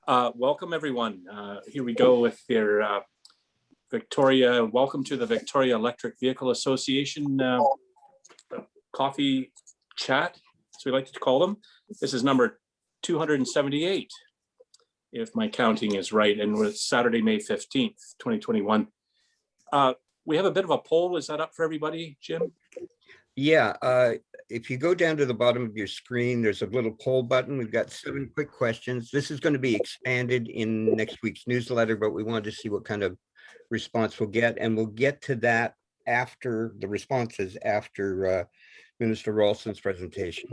Welcome, everyone. Here we go with your Victoria. Welcome to the Victoria Electric Vehicle Association coffee chat, as we like to call them. This is number 278, if my counting is right, and it's Saturday, May 15th, 2021. We have a bit of a poll. Is that up for everybody, Jim? Yeah, if you go down to the bottom of your screen, there's a little poll button. We've got 7 quick questions. This is going to be expanded in next week's newsletter, but we wanted to see what kind of response we'll get. And we'll get to that after the responses, after Minister Ralston's presentation.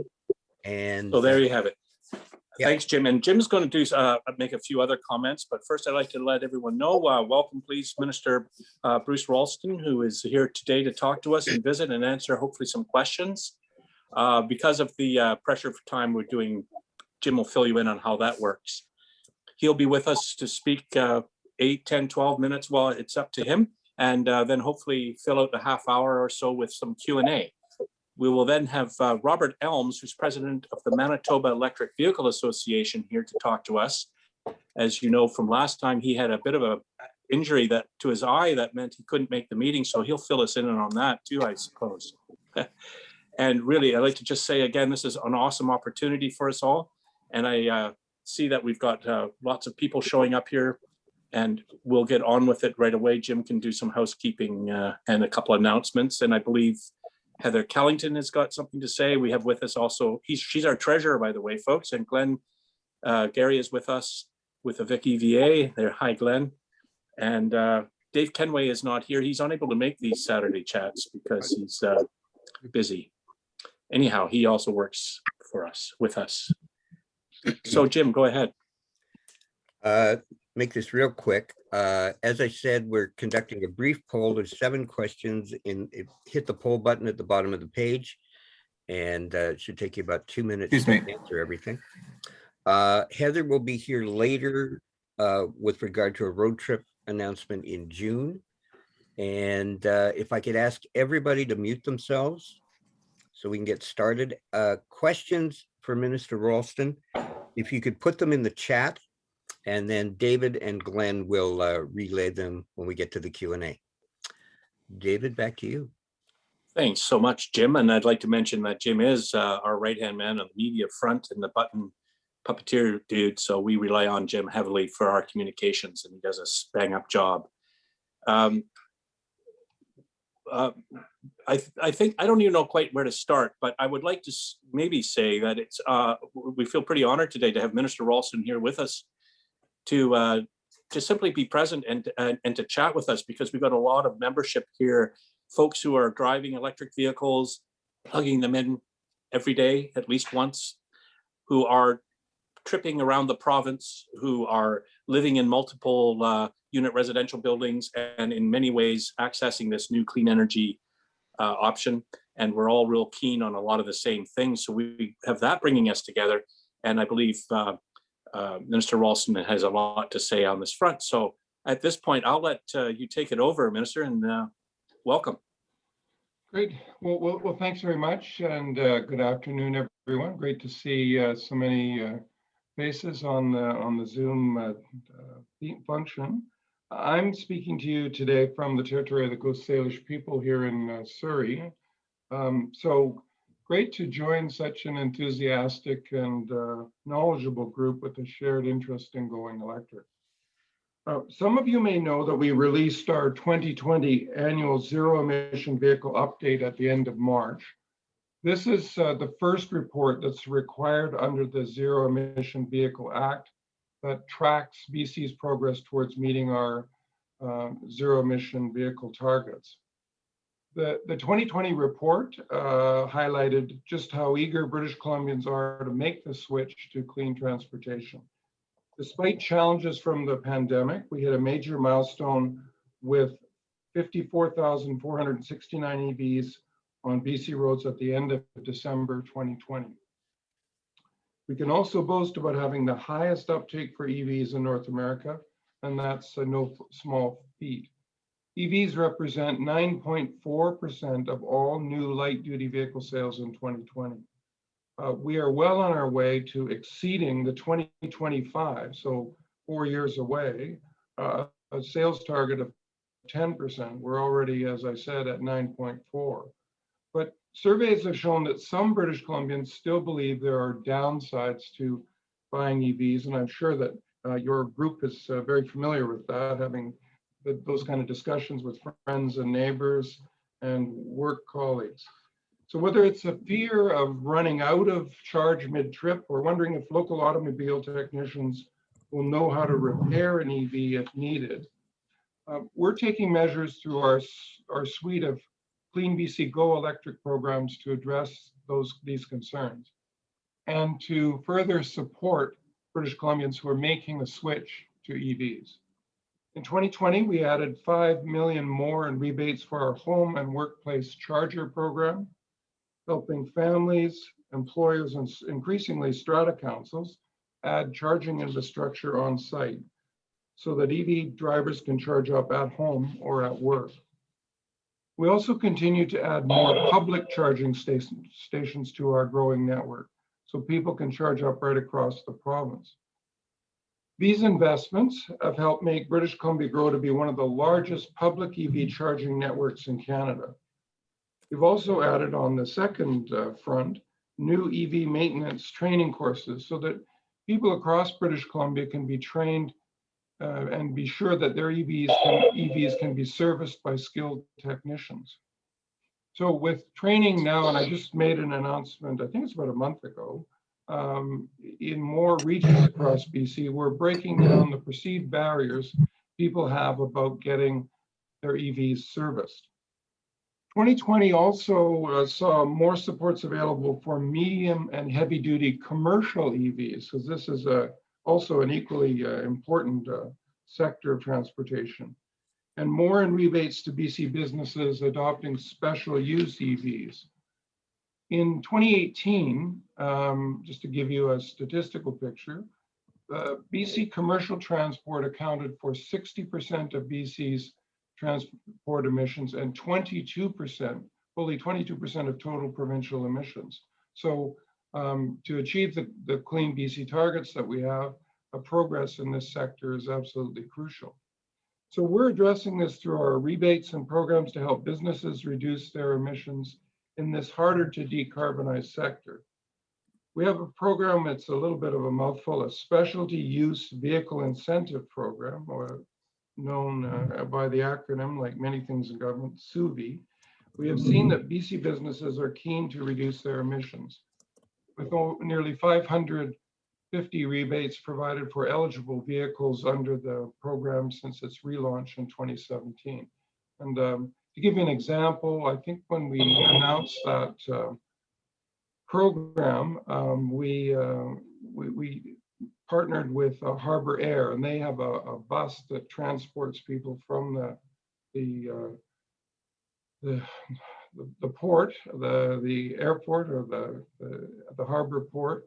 And so there you have it. Yeah. Thanks, Jim. And Jim's going to do make a few other comments, but first I'd like to let everyone know, welcome please Minister Bruce Ralston, who is here today to talk to us and visit and answer hopefully some questions. Because of the pressure for time we're doing, Jim will fill you in on how that works. He'll be with us to speak 8, 10, 12 minutes. Well, it's up to him. And then hopefully fill out the half hour or so with some Q&A. We will then have Robert Elms, who's president of the Manitoba Electric Vehicle Association, here to talk to us. As you know from last time, he had a bit of an injury to his eye that meant he couldn't make the meeting, so he'll fill us in on that too, I suppose. And really, I'd like to just say again, this is an awesome opportunity for us all. And I see that we've got lots of people showing up here, and we'll get on with it right away. Jim can do some housekeeping and a couple of announcements. And I believe Heather Kellington has got something to say. We have with us also, she's our treasurer, by the way, folks. And Glenn Gary is with us with the VicEVA there. Hi, Glenn. And Dave Kenway is not here. He's unable to make these Saturday chats because he's busy. Anyhow, he also works for us, with us. So Jim, go ahead. Make this real quick. As I said, we're conducting a brief poll. There's 7 questions. Hit the poll button at the bottom of the page, and it should take you about 2 minutes to answer everything. Heather will be here later with regard to a road trip announcement in June. And if I could ask everybody to mute themselves so we can get started. Questions for Minister Ralston, if you could put them in the chat, and then David and Glenn will relay them when we get to the Q&A. David, back to you. Thanks so much, Jim. And I'd like to mention that Jim is our right-hand man on the media front and the button puppeteer dude. So we rely on Jim heavily for our communications, and he does a bang-up job. I think, I don't even know quite where to start, but I would like to maybe say that it's we feel pretty honored today to have Minister Ralston here with us to simply be present and to chat with us, because we've got a lot of membership here, folks who are driving electric vehicles, plugging them in every day, at least once, who are tripping around the province, who are living in multiple unit residential buildings, and in many ways accessing this new clean energy option. And we're all real keen on a lot of the same things. So we have that bringing us together. And I believe Minister Ralston has a lot to say on this front. So at this point, I'll let you take it over, Minister, and welcome. Great. Well, thanks very much. And good afternoon, everyone. Great to see so many faces on the Zoom function. I'm speaking to you today from the territory of the Coast Salish people here in Surrey. So great to join such an enthusiastic and knowledgeable group with a shared interest in going electric. Some of you may know that we released our 2020 annual zero emission vehicle update at the end of March. This is the first report that's required under the Zero Emission Vehicle Act that tracks BC's progress towards meeting our zero emission vehicle targets. The 2020 report highlighted just how eager British Columbians are to make the switch to clean transportation. Despite challenges from the pandemic, we hit a major milestone with 54,469 EVs on BC roads at the end of December 2020. We can also boast about having the highest uptake for EVs in North America, and that's no small feat. EVs represent 9.4% of all new light-duty vehicle sales in 2020. We are well on our way to exceeding the 2025, so 4 years away, a sales target of 10%. We're already, as I said, at 9.4. But surveys have shown that some British Columbians still believe there are downsides to buying EVs, and I'm sure that your group is very familiar with that, having those kind of discussions with friends and neighbors and work colleagues. So whether it's a fear of running out of charge mid-trip or wondering if local automobile technicians will know how to repair an EV if needed, we're taking measures through our suite of Clean BC Go electric programs to address these concerns and to further support British Columbians who are making the switch to EVs. In 2020, we added 5 million more in rebates for our home and workplace charger program, helping families, employers, and increasingly strata councils add charging infrastructure on site so that EV drivers can charge up at home or at work. We also continue to add more public charging stations to our growing network so people can charge up right across the province. These investments have helped make British Columbia grow to be one of the largest public EV charging networks in Canada. We've also added on the second front, new EV maintenance training courses so that people across British Columbia can be trained and be sure that their EVs can be serviced by skilled technicians. So with training now, and I just made an announcement, I think it's about a month ago, in more regions across BC, we're breaking down the perceived barriers people have about getting their EVs serviced. 2020 also saw more supports available for medium and heavy duty commercial EVs, because this is also an equally important sector of transportation, and more in rebates to BC businesses adopting special use EVs. In 2018, just to give you a statistical picture, BC commercial transport accounted for 60% of BC's transport emissions and 22%, fully 22% of total provincial emissions. So to achieve the Clean BC targets that we have, progress in this sector is absolutely crucial. So we're addressing this through our rebates and programs to help businesses reduce their emissions in this harder to decarbonize sector. We have a program that's a little bit of a mouthful, a specialty use vehicle incentive program, or known by the acronym, like many things in government, SUVI. We have seen that BC businesses are keen to reduce their emissions, with nearly 550 rebates provided for eligible vehicles under the program since its relaunch in 2017. And to give you an example, I think when we announced that program, we partnered with Harbour Air, and they have a bus that transports people from the port, the airport, or the harbor port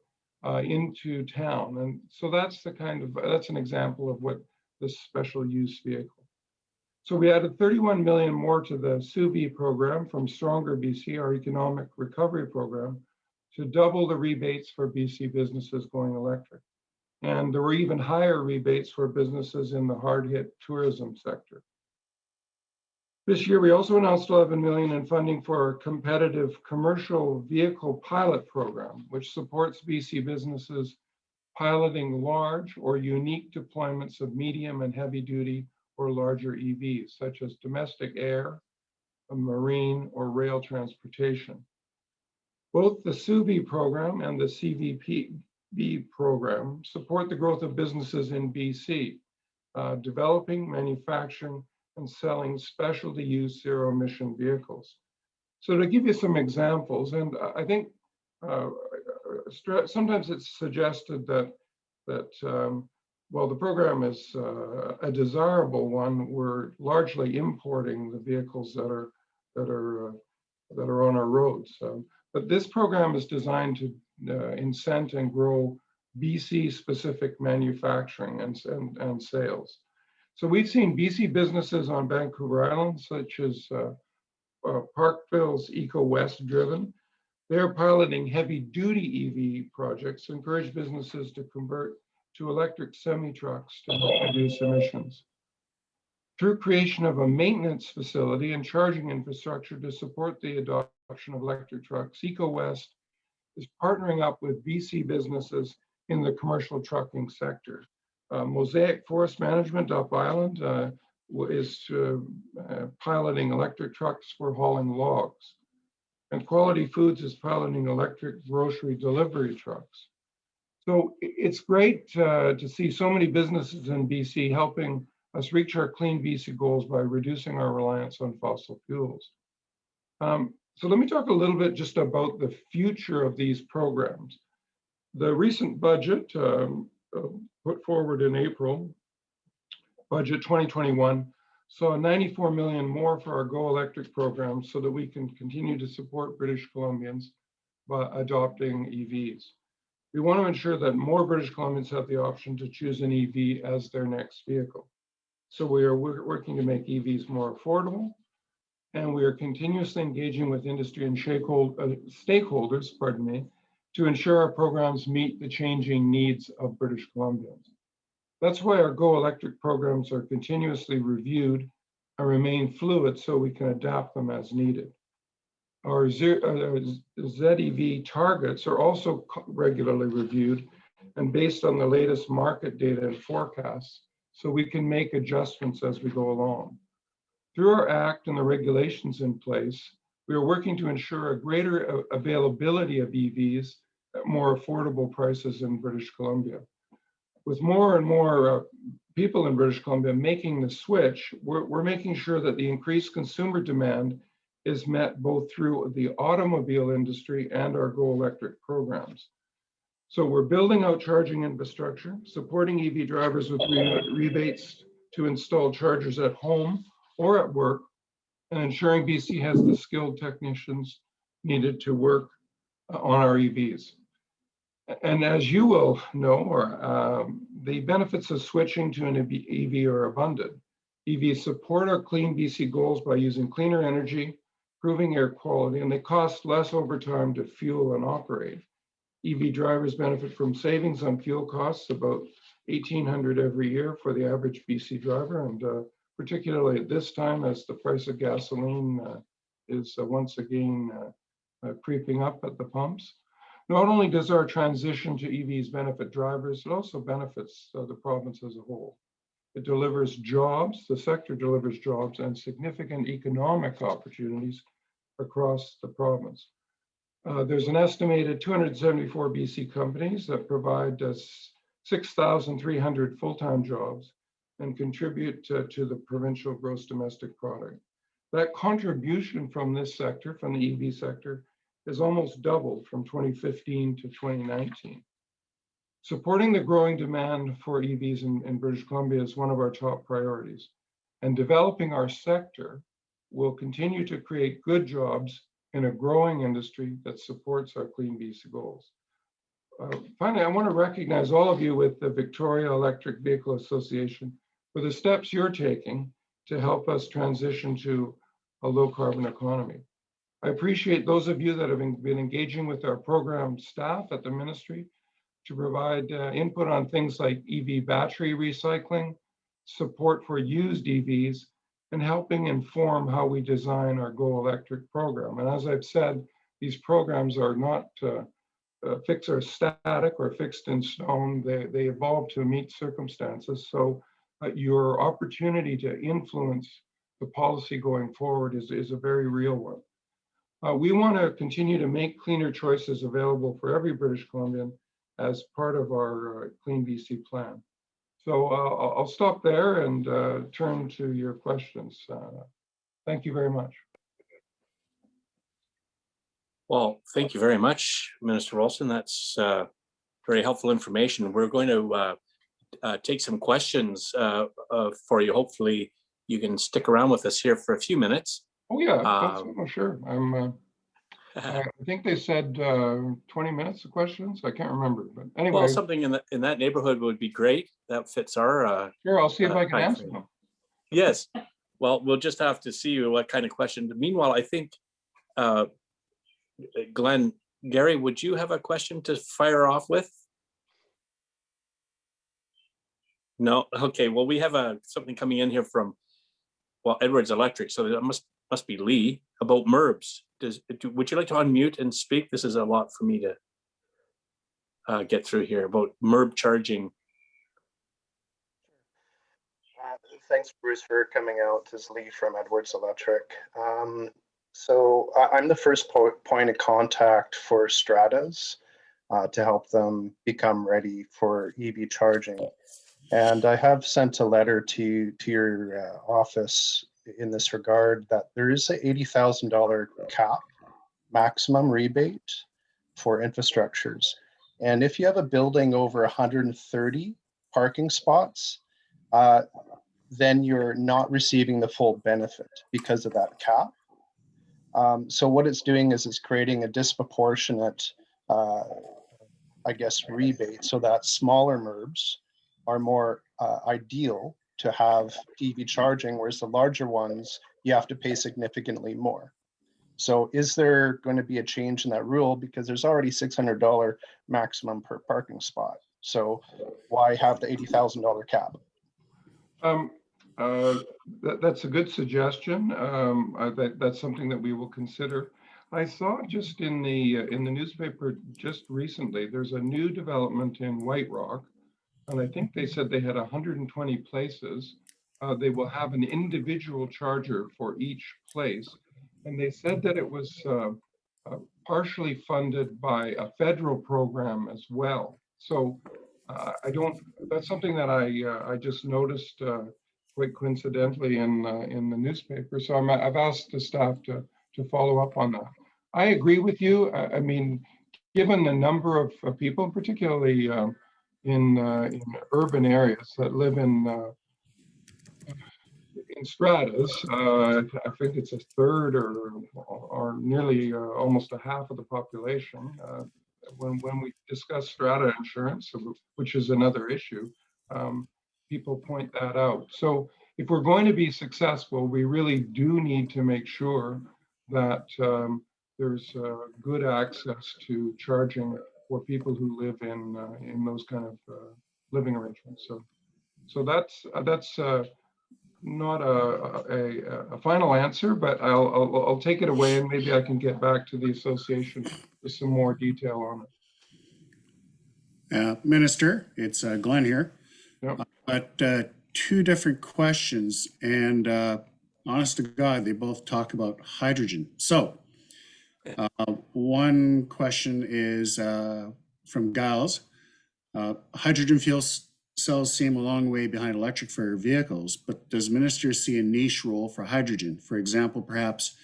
into town. And so that's an example of what this special use vehicle. So we added 31 million more to the SUVI program from Stronger BC, our economic recovery program, to double the rebates for BC businesses going electric. And there were even higher rebates for businesses in the hard-hit tourism sector. This year, we also announced 11 million in funding for a competitive commercial vehicle pilot program, which supports BC businesses piloting large or unique deployments of medium and heavy duty or larger EVs, such as domestic air, marine, or rail transportation. Both the SUVI program and the CVP program support the growth of businesses in BC, developing, manufacturing, and selling specialty use zero emission vehicles. So to give you some examples, and I think sometimes it's suggested that well, the program is a desirable one. We're largely importing the vehicles that are on our roads. But this program is designed to incent and grow BC-specific manufacturing and sales. So we've seen BC businesses on Vancouver Island, such as Parkville's Eco West Driven. They're piloting heavy-duty EV projects to encourage businesses to convert to electric semi-trucks to help reduce emissions. Through creation of a maintenance facility and charging infrastructure to support the adoption of electric trucks, EcoWest is partnering up with BC businesses in the commercial trucking sector. Mosaic Forest Management up Island is piloting electric trucks for hauling logs. And Quality Foods is piloting electric grocery delivery trucks. So it's great to see so many businesses in BC helping us reach our Clean BC goals by reducing our reliance on fossil fuels. So let me talk a little bit just about the future of these programs. The recent budget put forward in April, budget 2021, saw 94 million more for our Go Electric program so that we can continue to support British Columbians by adopting EVs. We want to ensure that more British Columbians have the option to choose an EV as their next vehicle. So we are working to make EVs more affordable, and we are continuously engaging with industry and stakeholders, to ensure our programs meet the changing needs of British Columbians. That's why our Go Electric programs are continuously reviewed and remain fluid so we can adapt them as needed. Our ZEV targets are also regularly reviewed and based on the latest market data and forecasts, so we can make adjustments as we go along. Through our act and the regulations in place, we are working to ensure a greater availability of EVs at more affordable prices in British Columbia. With more and more people in British Columbia making the switch, we're making sure that the increased consumer demand is met both through the automobile industry and our Go Electric programs. So we're building out charging infrastructure, supporting EV drivers with rebates to install chargers at home or at work, and ensuring BC has the skilled technicians needed to work on our EVs. And as you will know, the benefits of switching to an EV are abundant. EVs support our Clean BC goals by using cleaner energy, improving air quality, and they cost less over time to fuel and operate. EV drivers benefit from savings on fuel costs, about $1,800 every year for the average BC driver, and particularly at this time as the price of gasoline is once again creeping up at the pumps. Not only does our transition to EVs benefit drivers, it also benefits the province as a whole. It delivers jobs, the sector delivers jobs and significant economic opportunities across the province. There's an estimated 274 BC companies that provide 6,300 full-time jobs and contribute to the provincial gross domestic product. That contribution from this sector, from the EV sector, is almost doubled from 2015 to 2019. Supporting the growing demand for EVs in British Columbia is one of our top priorities, and developing our sector will continue to create good jobs in a growing industry that supports our Clean BC goals. Finally, I want to recognize all of you with the Victoria Electric Vehicle Association for the steps you're taking to help us transition to a low carbon economy. I appreciate those of you that have been engaging with our program staff at the ministry to provide input on things like EV battery recycling, support for used EVs, and helping inform how we design our Go Electric program. And as I've said, these programs are not fixed or static or fixed in stone. They evolve to meet circumstances. So your opportunity to influence the policy going forward is a very real one. We want to continue to make cleaner choices available for every British Columbian as part of our Clean BC plan. So I'll stop there and turn to your questions. Thank you very much. Well, thank you very much, Minister Ralston. That's very helpful information. We're going to take some questions for you. Hopefully you can stick around with us here for a few minutes. Oh yeah, sure. I think they said 20 minutes of questions. I can't remember, but anyway. Well, something in that neighborhood would be great. That fits our. Sure, I'll see if I can answer them. Yes. Well, we'll just have to see what kind of question. Meanwhile, I think, Gary, would you have a question to fire off with? No, okay, well, we have something coming in here from, well, Edwards Electric, so that must be Lee, about MURBs. Would you like to unmute and speak? This is a lot for me to get through here about MURB charging. Thanks, Bruce, for coming out. This is Lee from Edwards Electric. So I'm the first point of contact for Stratas to help them become ready for EV charging. And I have sent a letter to your office in this regard that there is a $80,000 cap maximum rebate for infrastructures. And if you have a building over 130 parking spots, then you're not receiving the full benefit because of that cap. So what it's doing is it's creating a disproportionate, I guess, rebate so that smaller MURBs are more ideal to have EV charging, whereas the larger ones, you have to pay significantly more. So is there going to be a change in that rule? Because there's already $600 maximum per parking spot. So why have the $80,000 cap? That's a good suggestion. That's something that we will consider. I saw just in the newspaper just recently, there's a new development in White Rock, and I think they said they had 120 places. They will have an individual charger for each place, and they said that it was partially funded by a federal program as well. So that's something that I just noticed quite coincidentally in the newspaper. So I've asked the staff to follow up on that. I agree with you. I mean, given the number of people, particularly in urban areas that live in stratas, I think it's a third or nearly almost a half of the population. When we discuss strata insurance, which is another issue, people point that out. So if we're going to be successful, we really do need to make sure that there's good access to charging for people who live in those kind of living arrangements. So that's not a final answer, but I'll take it away, and maybe I can get back to the association with some more detail on it. Minister, it's Glenn here. Yep. But two different questions, and honest to God, they both talk about hydrogen. So one question is from Giles. Hydrogen fuel cells seem a long way behind electric for vehicles, but does Minister see a niche role for hydrogen? For example, perhaps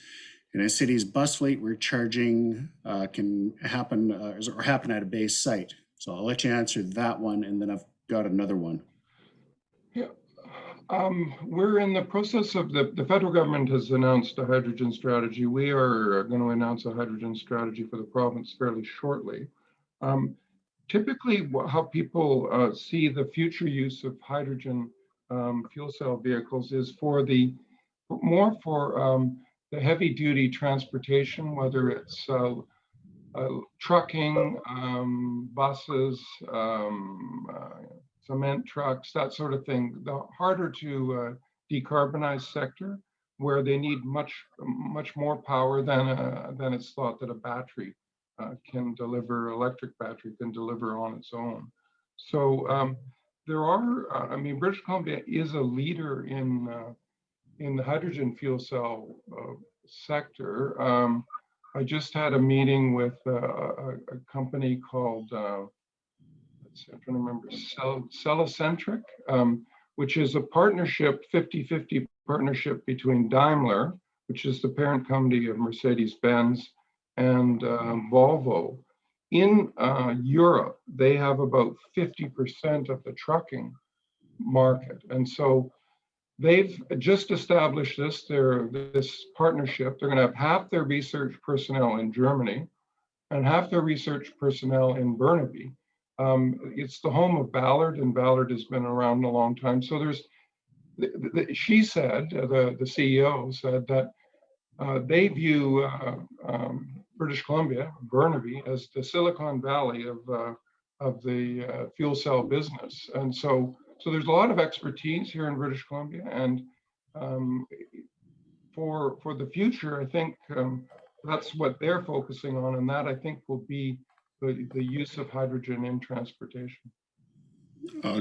in a city's bus fleet where charging can happen or happen at a base site. So I'll let you answer that one, and then I've got another one. Yeah, we're in the process of the federal government has announced a hydrogen strategy. We are going to announce a hydrogen strategy for the province fairly shortly. Typically, how people see the future use of hydrogen fuel cell vehicles is more for the heavy duty transportation, whether it's trucking, buses, cement trucks, that sort of thing. The harder to decarbonize sector, where they need much more power than it's thought that a battery can deliver, electric battery can deliver on its own. So there are, I mean, British Columbia is a leader in the hydrogen fuel cell sector. I just had a meeting with a company called, let's see, I'm trying to remember, Cellocentric, which is a partnership, 50-50 partnership between Daimler, which is the parent company of Mercedes-Benz, and Volvo. In Europe, they have about 50% of the trucking market. And so they've just established this partnership. They're going to have half their research personnel in Germany and half their research personnel in Burnaby. It's the home of Ballard, and Ballard has been around a long time. So there's, she said, the CEO said that they view British Columbia, Burnaby, as the Silicon Valley of the fuel cell business. And so So there's a lot of expertise here in British Columbia, and for the future, I think that's what they're focusing on, and that I think will be the use of hydrogen in transportation.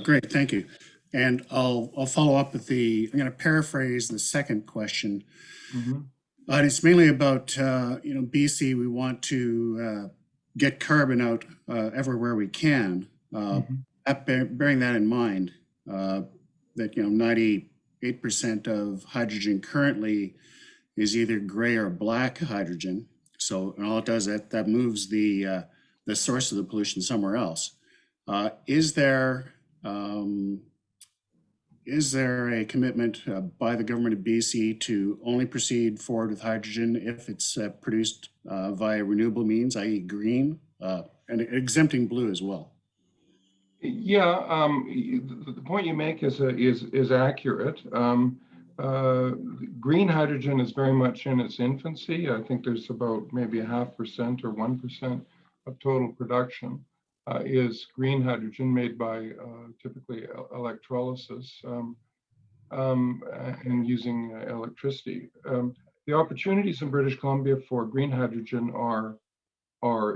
Great, thank you. And I'll follow up with I'm going to paraphrase the second question. Mm-hmm. And it's mainly about, BC, we want to get carbon out everywhere we can. Bearing that in mind, that, 98% of hydrogen currently is either gray or black hydrogen. So, and all it does, that moves the source of the pollution somewhere else. Is there a commitment by the government of BC to only proceed forward with hydrogen if it's produced via renewable means, i.e. green, and exempting blue as well? Yeah, the point you make is accurate. Green hydrogen is very much in its infancy. I think there's about maybe 0.5% or 1% of total production is green hydrogen made by typically electrolysis and using electricity. The opportunities in British Columbia for green hydrogen are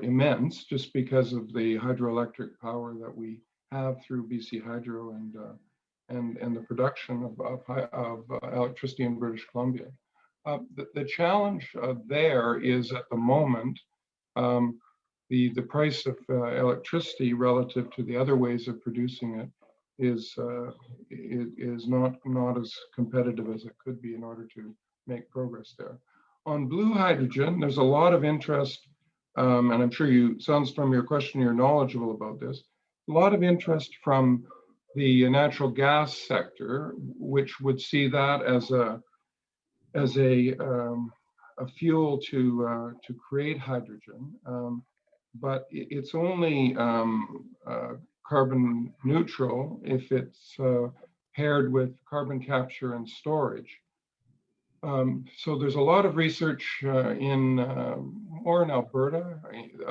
immense, just because of the hydroelectric power that we have through BC Hydro and the production of electricity in British Columbia. The challenge there is, at the moment, the price of electricity relative to the other ways of producing it is not as competitive as it could be in order to make progress there. On blue hydrogen, there's a lot of interest, and I'm sure sounds from your question you're knowledgeable about this, a lot of interest from the natural gas sector, which would see that as a fuel to create hydrogen. But it's only carbon neutral if it's paired with carbon capture and storage. So there's a lot of research more in Alberta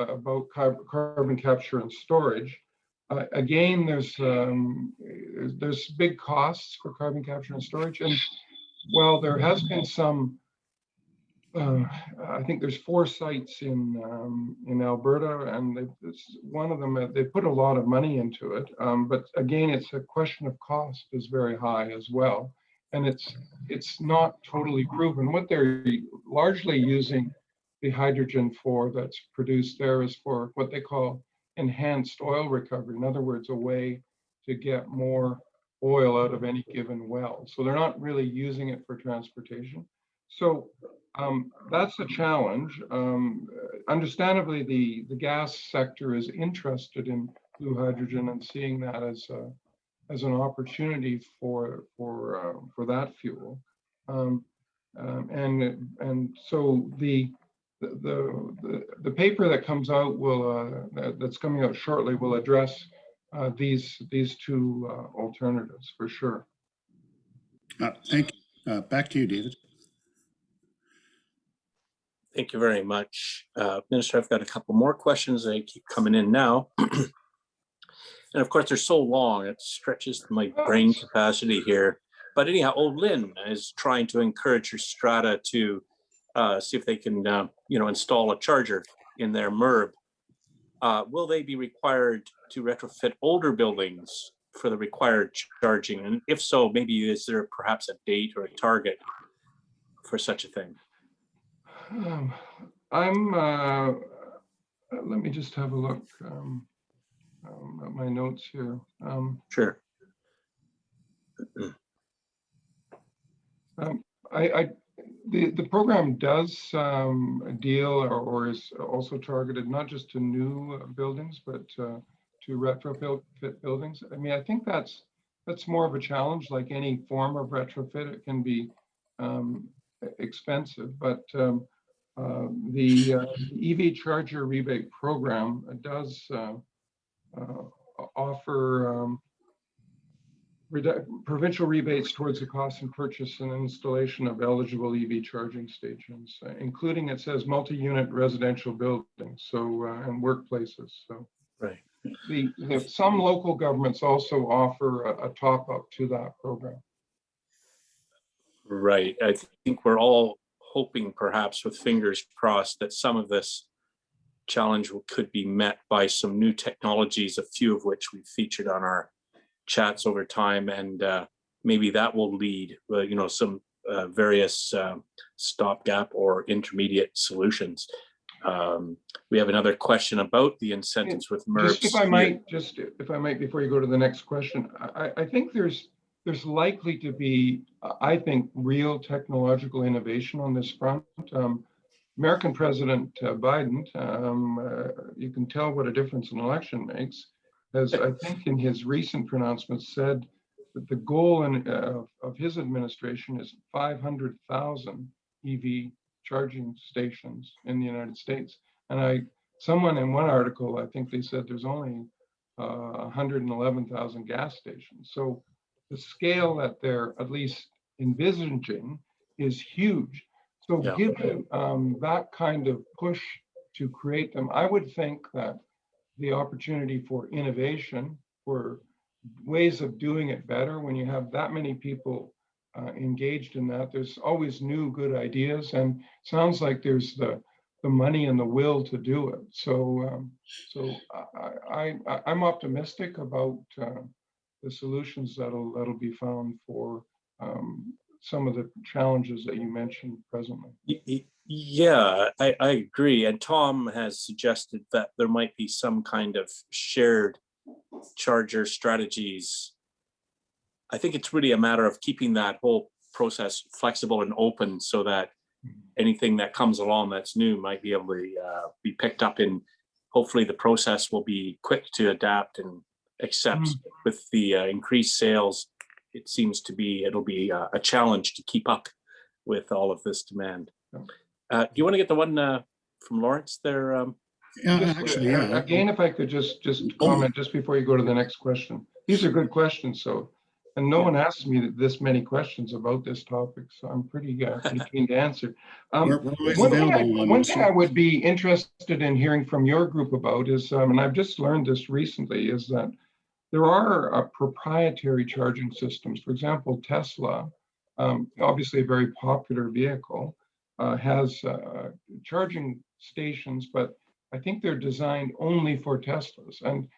about carbon capture and storage. Again, there's big costs for carbon capture and storage, and while there has been some, I think there's 4 sites in Alberta, and one of them, they put a lot of money into it. But again, it's a question of cost is very high as well, and it's not totally proven. What they're largely using the hydrogen for that's produced there is for what they call enhanced oil recovery. In other words, a way to get more oil out of any given well. So they're not really using it for transportation. So that's the challenge. Understandably, the gas sector is interested in blue hydrogen and seeing that as an opportunity for that fuel. And so the paper that comes out that's coming out shortly will address these 2 alternatives for sure. Thank you. Back to you, David. Thank you very much. Minister, I've got a couple more questions. They keep coming in now. And of course, they're so long, it stretches my brain capacity here. But anyhow, old Lynn is trying to encourage her strata to see if they can, install a charger in their MURB. Will they be required to retrofit older buildings for the required charging? And if so, maybe is there perhaps a date or a target for such a thing? Let me just have a look at my notes here. Sure. The program does deal or is also targeted not just to new buildings, but to retrofit buildings. I mean, I think that's more of a challenge. Like any form of retrofit, it can be expensive, but the EV charger rebate program does offer provincial rebates towards the cost and purchase and installation of eligible EV charging stations, including, it says, multi-unit residential buildings, so and workplaces. So right. some local governments also offer a top up to that program. Right. I think we're all hoping, perhaps with fingers crossed, that some of this challenge could be met by some new technologies, a few of which we've featured on our chats over time, and maybe that will lead, some various stopgap or intermediate solutions. We have another question about the incentives with MERPs. If I might, before you go to the next question, I think there's likely to be, I think, real technological innovation on this front. American President Biden, you can tell what a difference an election makes, as I think in his recent pronouncements said that the goal of his administration is 500,000 EV charging stations in the United States. And someone in one article, I think they said there's only 111,000 gas stations. So the scale that they're at least envisaging is huge. So given that kind of push to create them, I would think that the opportunity for innovation, for ways of doing it better, when you have that many people engaged in that, there's always new good ideas, and sounds like there's the money and the will to do it. So I'm optimistic about the solutions that'll be found for some of the challenges that you mentioned presently. Yeah, I agree. And Tom has suggested that there might be some kind of shared charger strategies. I think it's really a matter of keeping that whole process flexible and open so that anything that comes along that's new might be able to be picked up in. Hopefully the process will be quick to adapt and accept. With the increased sales, it seems to be, it'll be a challenge to keep up with all of this demand. Do you want to get the one from Lawrence there? Again, if I could just comment just before you go to the next question. These are good questions, and no one asks me this many questions about this topic, so I'm pretty keen to answer. One thing I would be interested in hearing from your group about is, and I've just learned this recently, is that there are proprietary charging systems. For example, Tesla, obviously a very popular vehicle, has charging stations, but I think they're designed only for Teslas. And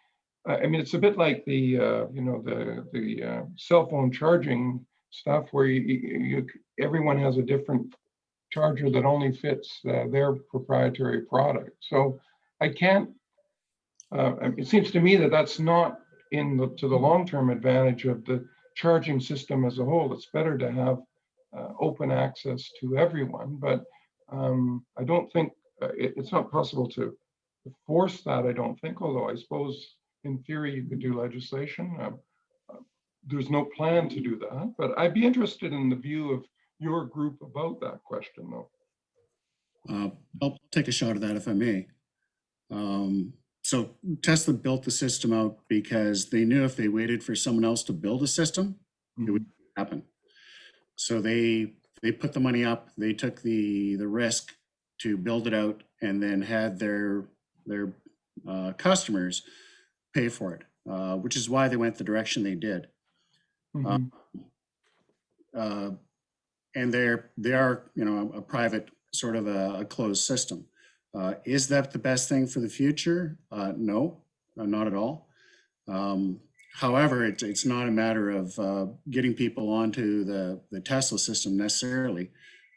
I mean, it's a bit like the cell phone charging stuff, where everyone has a different charger that only fits their proprietary product. So I can't. It seems to me that that's not to the long-term advantage of the charging system as a whole. It's better to have open access to everyone, but I don't think it's not possible to force that, I don't think, although I suppose in theory you could do legislation. There's no plan to do that, but I'd be interested in the view of your group about that question, though. I'll take a shot at that if I may. So Tesla built the system out because they knew if they waited for someone else to build a system, it would happen. So they put the money up, they took the risk to build it out, and then had their customers pay for it, which is why they went the direction they did. And they are a private sort of a closed system. Is that the best thing for the future? No, not at all. However, it's not a matter of getting people onto the Tesla system necessarily.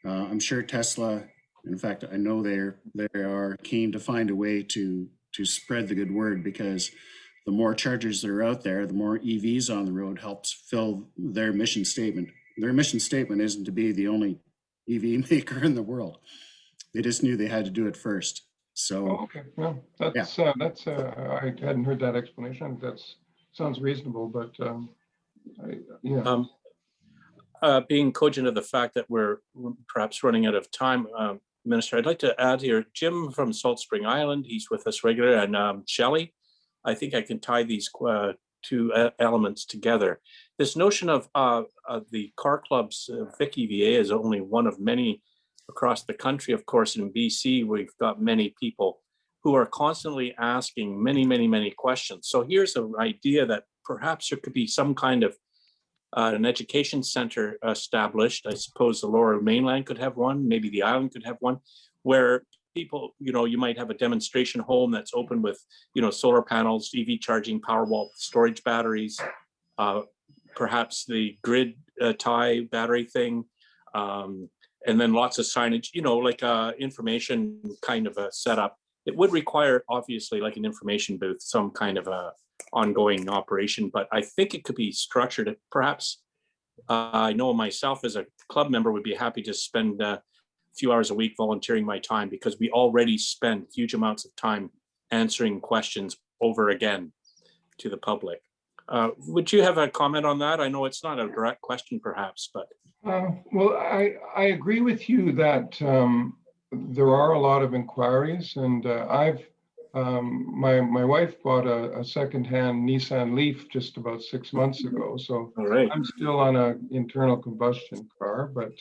I'm sure Tesla, in fact, I know they are keen to find a way to spread the good word, because the more chargers that are out there, the more EVs on the road helps fill their mission statement. Their mission statement isn't to be the only EV maker in the world. They just knew they had to do it first. So okay, well, that's I hadn't heard that explanation. That sounds reasonable, but being cogent of the fact that we're perhaps running out of time, Minister, I'd like to add here, Jim from Salt Spring Island, he's with us regularly, and Shelley, I think I can tie these two elements together. This notion of the car clubs, VicEVA is only one of many across the country. Of course, in BC, we've got many people who are constantly asking many, many, many questions. So here's an idea that perhaps there could be some kind of an education center established. I suppose the Lower Mainland could have one, maybe the island could have one, where people, you might have a demonstration home that's open with, solar panels, EV charging, Powerwall storage batteries, perhaps the grid tie battery thing, and then lots of signage, like information kind of a setup. It would require, obviously, like an information booth, some kind of a ongoing operation, but I think it could be structured. Perhaps I know myself as a club member would be happy to spend a few hours a week volunteering my time, because we already spend huge amounts of time answering questions over again to the public. Would you have a comment on that? I know it's not a direct question perhaps, but. Well, I agree with you that there are a lot of inquiries, and my wife bought a secondhand Nissan Leaf just about 6 months ago. So All right. I'm still on an internal combustion car, but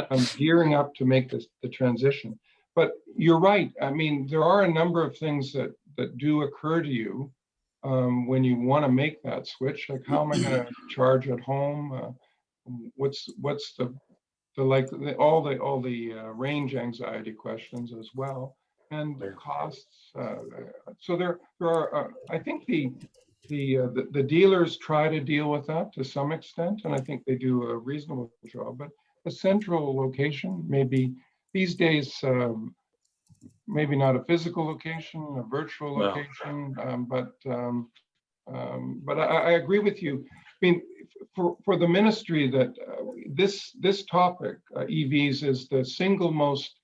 I'm gearing up to make the transition. But you're right. I mean, there are a number of things that do occur to you when you want to make that switch. Like, how am I going to charge at home? What's the all the range anxiety questions as well, and the costs. So there are. I think the dealers try to deal with that to some extent, and I think they do a reasonable job. But a central location, maybe these days, maybe not a physical location, a virtual location, but I agree with you. I mean, for the ministry, that this topic, EVs, is the single most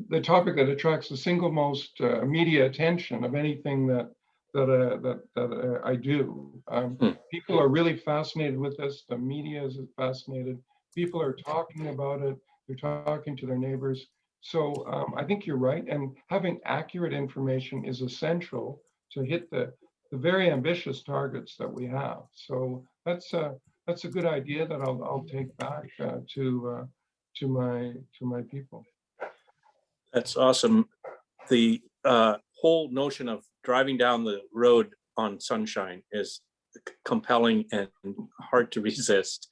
the topic that attracts the single most media attention of anything that I do. People are really fascinated with this. The media is fascinated. People are talking about it. They're talking to their neighbors. So I think you're right. And having accurate information is essential to hit the very ambitious targets that we have. So that's a good idea that I'll take back to my people. That's awesome. The whole notion of driving down the road on sunshine is compelling and hard to resist.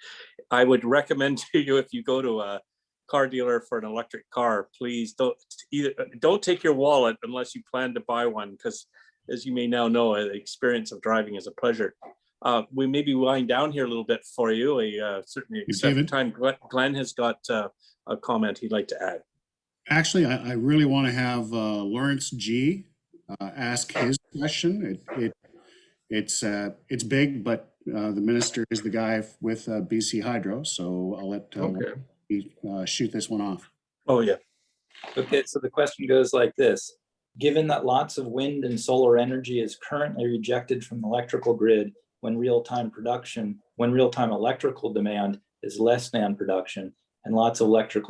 I would recommend to you, if you go to a car dealer for an electric car, please don't take your wallet unless you plan to buy one, because as you may now know, the experience of driving is a pleasure. We maybe wind down here a little bit for you. Certainly accept the time. Glenn has got a comment he'd like to add. Actually, I really want to have Lawrence G. Ask his question. It's big, but the minister is the guy with BC Hydro, so I'll let shoot this one off. Oh yeah. Okay, so the question goes like this. Given that lots of wind and solar energy is currently rejected from the electrical grid when real-time electrical demand is less than production, and lots of electric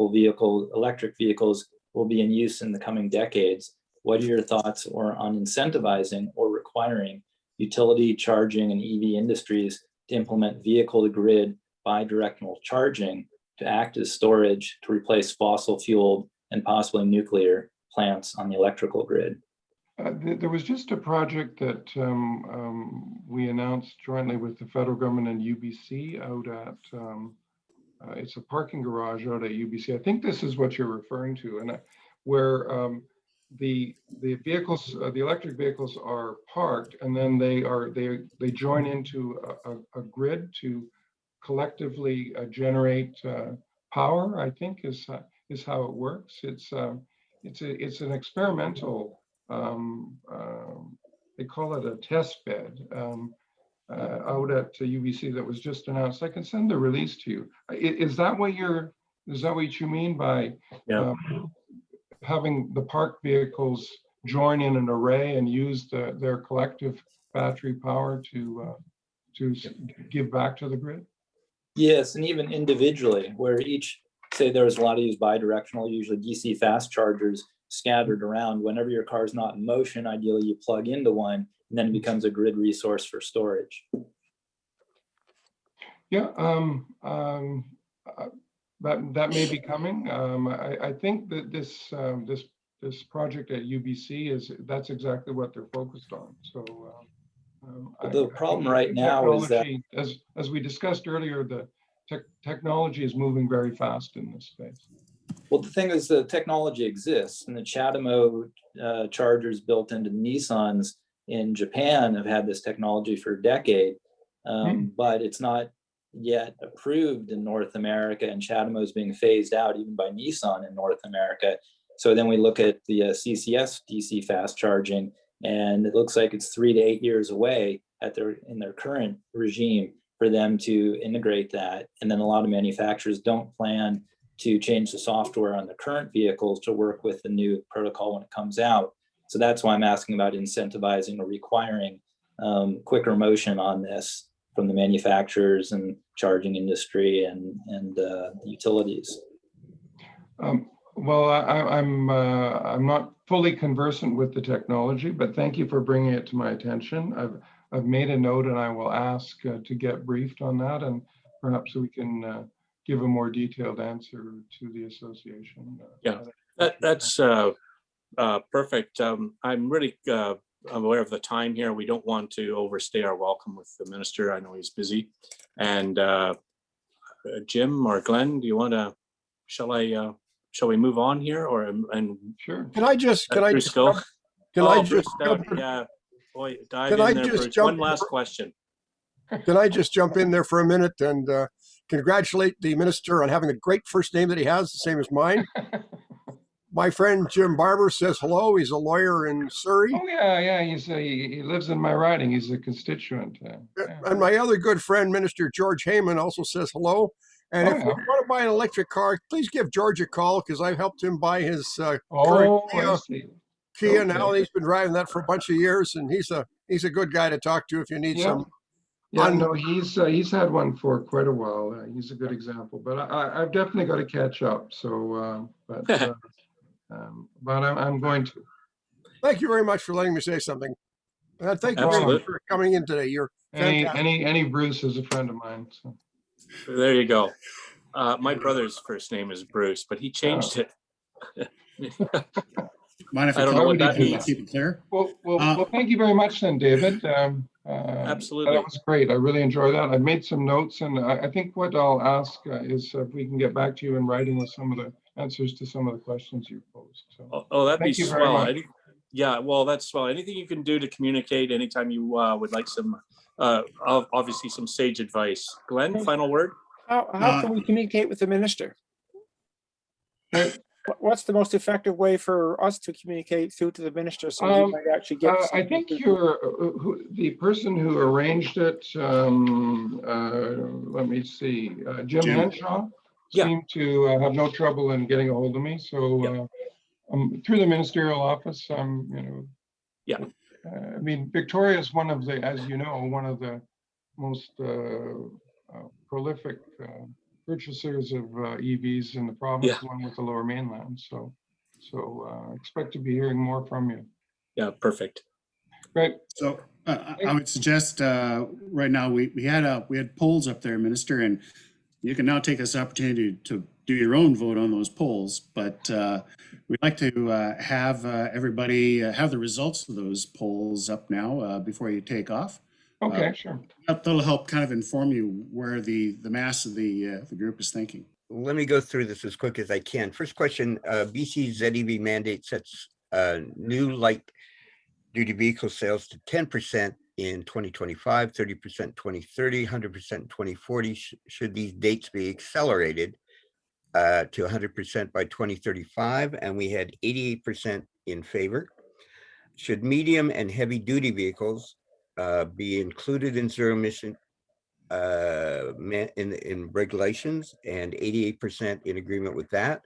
vehicles will be in use in the coming decades, what are your thoughts on incentivizing or requiring utility charging and EV industries to implement vehicle-to-grid bidirectional charging to act as storage to replace fossil-fueled and possibly nuclear plants on the electrical grid? There was just a project that we announced jointly with the federal government and UBC out at, it's a parking garage out at UBC. I think this is what you're referring to, and where the vehicles, the electric vehicles are parked, and then they join into a grid to collectively generate power. I think is how it works. It's an experimental. They call it a test bed out at UBC that was just announced. I can send the release to you. Is that what you mean by having the parked vehicles join in an array and use their collective battery power to give back to the grid? Yes, and even individually, where say there's a lot of these bidirectional, usually DC fast chargers scattered around. Whenever your car's not in motion, ideally you plug into one, and then it becomes a grid resource for storage. Yeah, that may be coming. I think that this this project at UBC that's exactly what they're focused on. So The problem right now is that, as we discussed earlier, the technology is moving very fast in this space. well, the thing is, the technology exists, and the CHAdeMO chargers built into Nissans in Japan have had this technology for a decade, but it's not yet approved in North America, and CHAdeMO is being phased out even by Nissan in North America. So then we look at the CCS DC fast charging, and it looks like it's 3 to 8 years away in their current regime for them to integrate that. And then a lot of manufacturers don't plan to change the software on the current vehicles to work with the new protocol when it comes out. So that's why I'm asking about incentivizing or requiring quicker motion on this from the manufacturers and charging industry and the utilities. Well, I'm not fully conversant with the technology, but thank you for bringing it to my attention. I've made a note, and I will ask to get briefed on that, and perhaps we can give a more detailed answer to the association. Yeah, that's perfect. I'm really aware of the time here. We don't want to overstay our welcome with the minister. I know he's busy. And Jim or Glenn, do you want to? Shall we move on here, or and sure? Can I just Bruce, go? can I just Yeah, boy, dive Can in I there, just Bruce. jump One last question. Can I just jump in there for a minute and congratulate the minister on having a great first name that he has, the same as mine. My friend Jim Barber says hello. He's a lawyer in Surrey. Oh yeah. He lives in my riding. He's a constituent. Yeah. And my other good friend, Minister George Heyman, also says hello. And if you want to buy an electric car, please give George a call, because I've helped him buy his current Kia now. He's been driving that for a bunch of years, and he's a good guy to talk to if you need some. Yeah, no, he's had one for quite a while. He's a good example, but I've definitely got to catch up. So, but I'm going to. Thank you very much for letting me say something. Thank you very much for coming in today. You're fantastic. Any Bruce is a friend of mine. So. There you go. My brother's first name is Bruce, but he changed it. Mind if I don't know what that keep means. it clear? Well, thank you very much then, David. Absolutely. That was great. I really enjoyed that. I've made some notes, and I think what I'll ask is if we can get back to you in writing with some of the answers to some of the questions you posed. So, that'd be swell. Yeah, well, that's swell. Anything you can do to communicate anytime you would like some, obviously some sage advice. Glenn, final word? How can we communicate with the minister? What's the most effective way for us to communicate through to the minister so we might actually get? I think the person who arranged it. Let me see. Jim Henshaw seemed to have no trouble in getting a hold of me. So through the ministerial office, I mean, Victoria is one of the, as you know, one of the most prolific purchasers of EVs in the province, along with the Lower Mainland. So expect to be hearing more from you. Yeah, perfect. Great. So I would suggest right now we had polls up there, Minister, and you can now take this opportunity to do your own vote on those polls. But we'd like to have everybody have the results of those polls up now before you take off. Okay, sure. That'll help kind of inform you where the mass of the group is thinking. Let me go through this as quick as I can. First question, BC's ZEV mandate sets new light duty vehicle sales to 10% in 2025, 30% 2030, 100% 2040. Should these dates be accelerated to 100% by 2035? And we had 88% in favor. Should medium and heavy duty vehicles be included in zero emission in regulations, and 88% in agreement with that.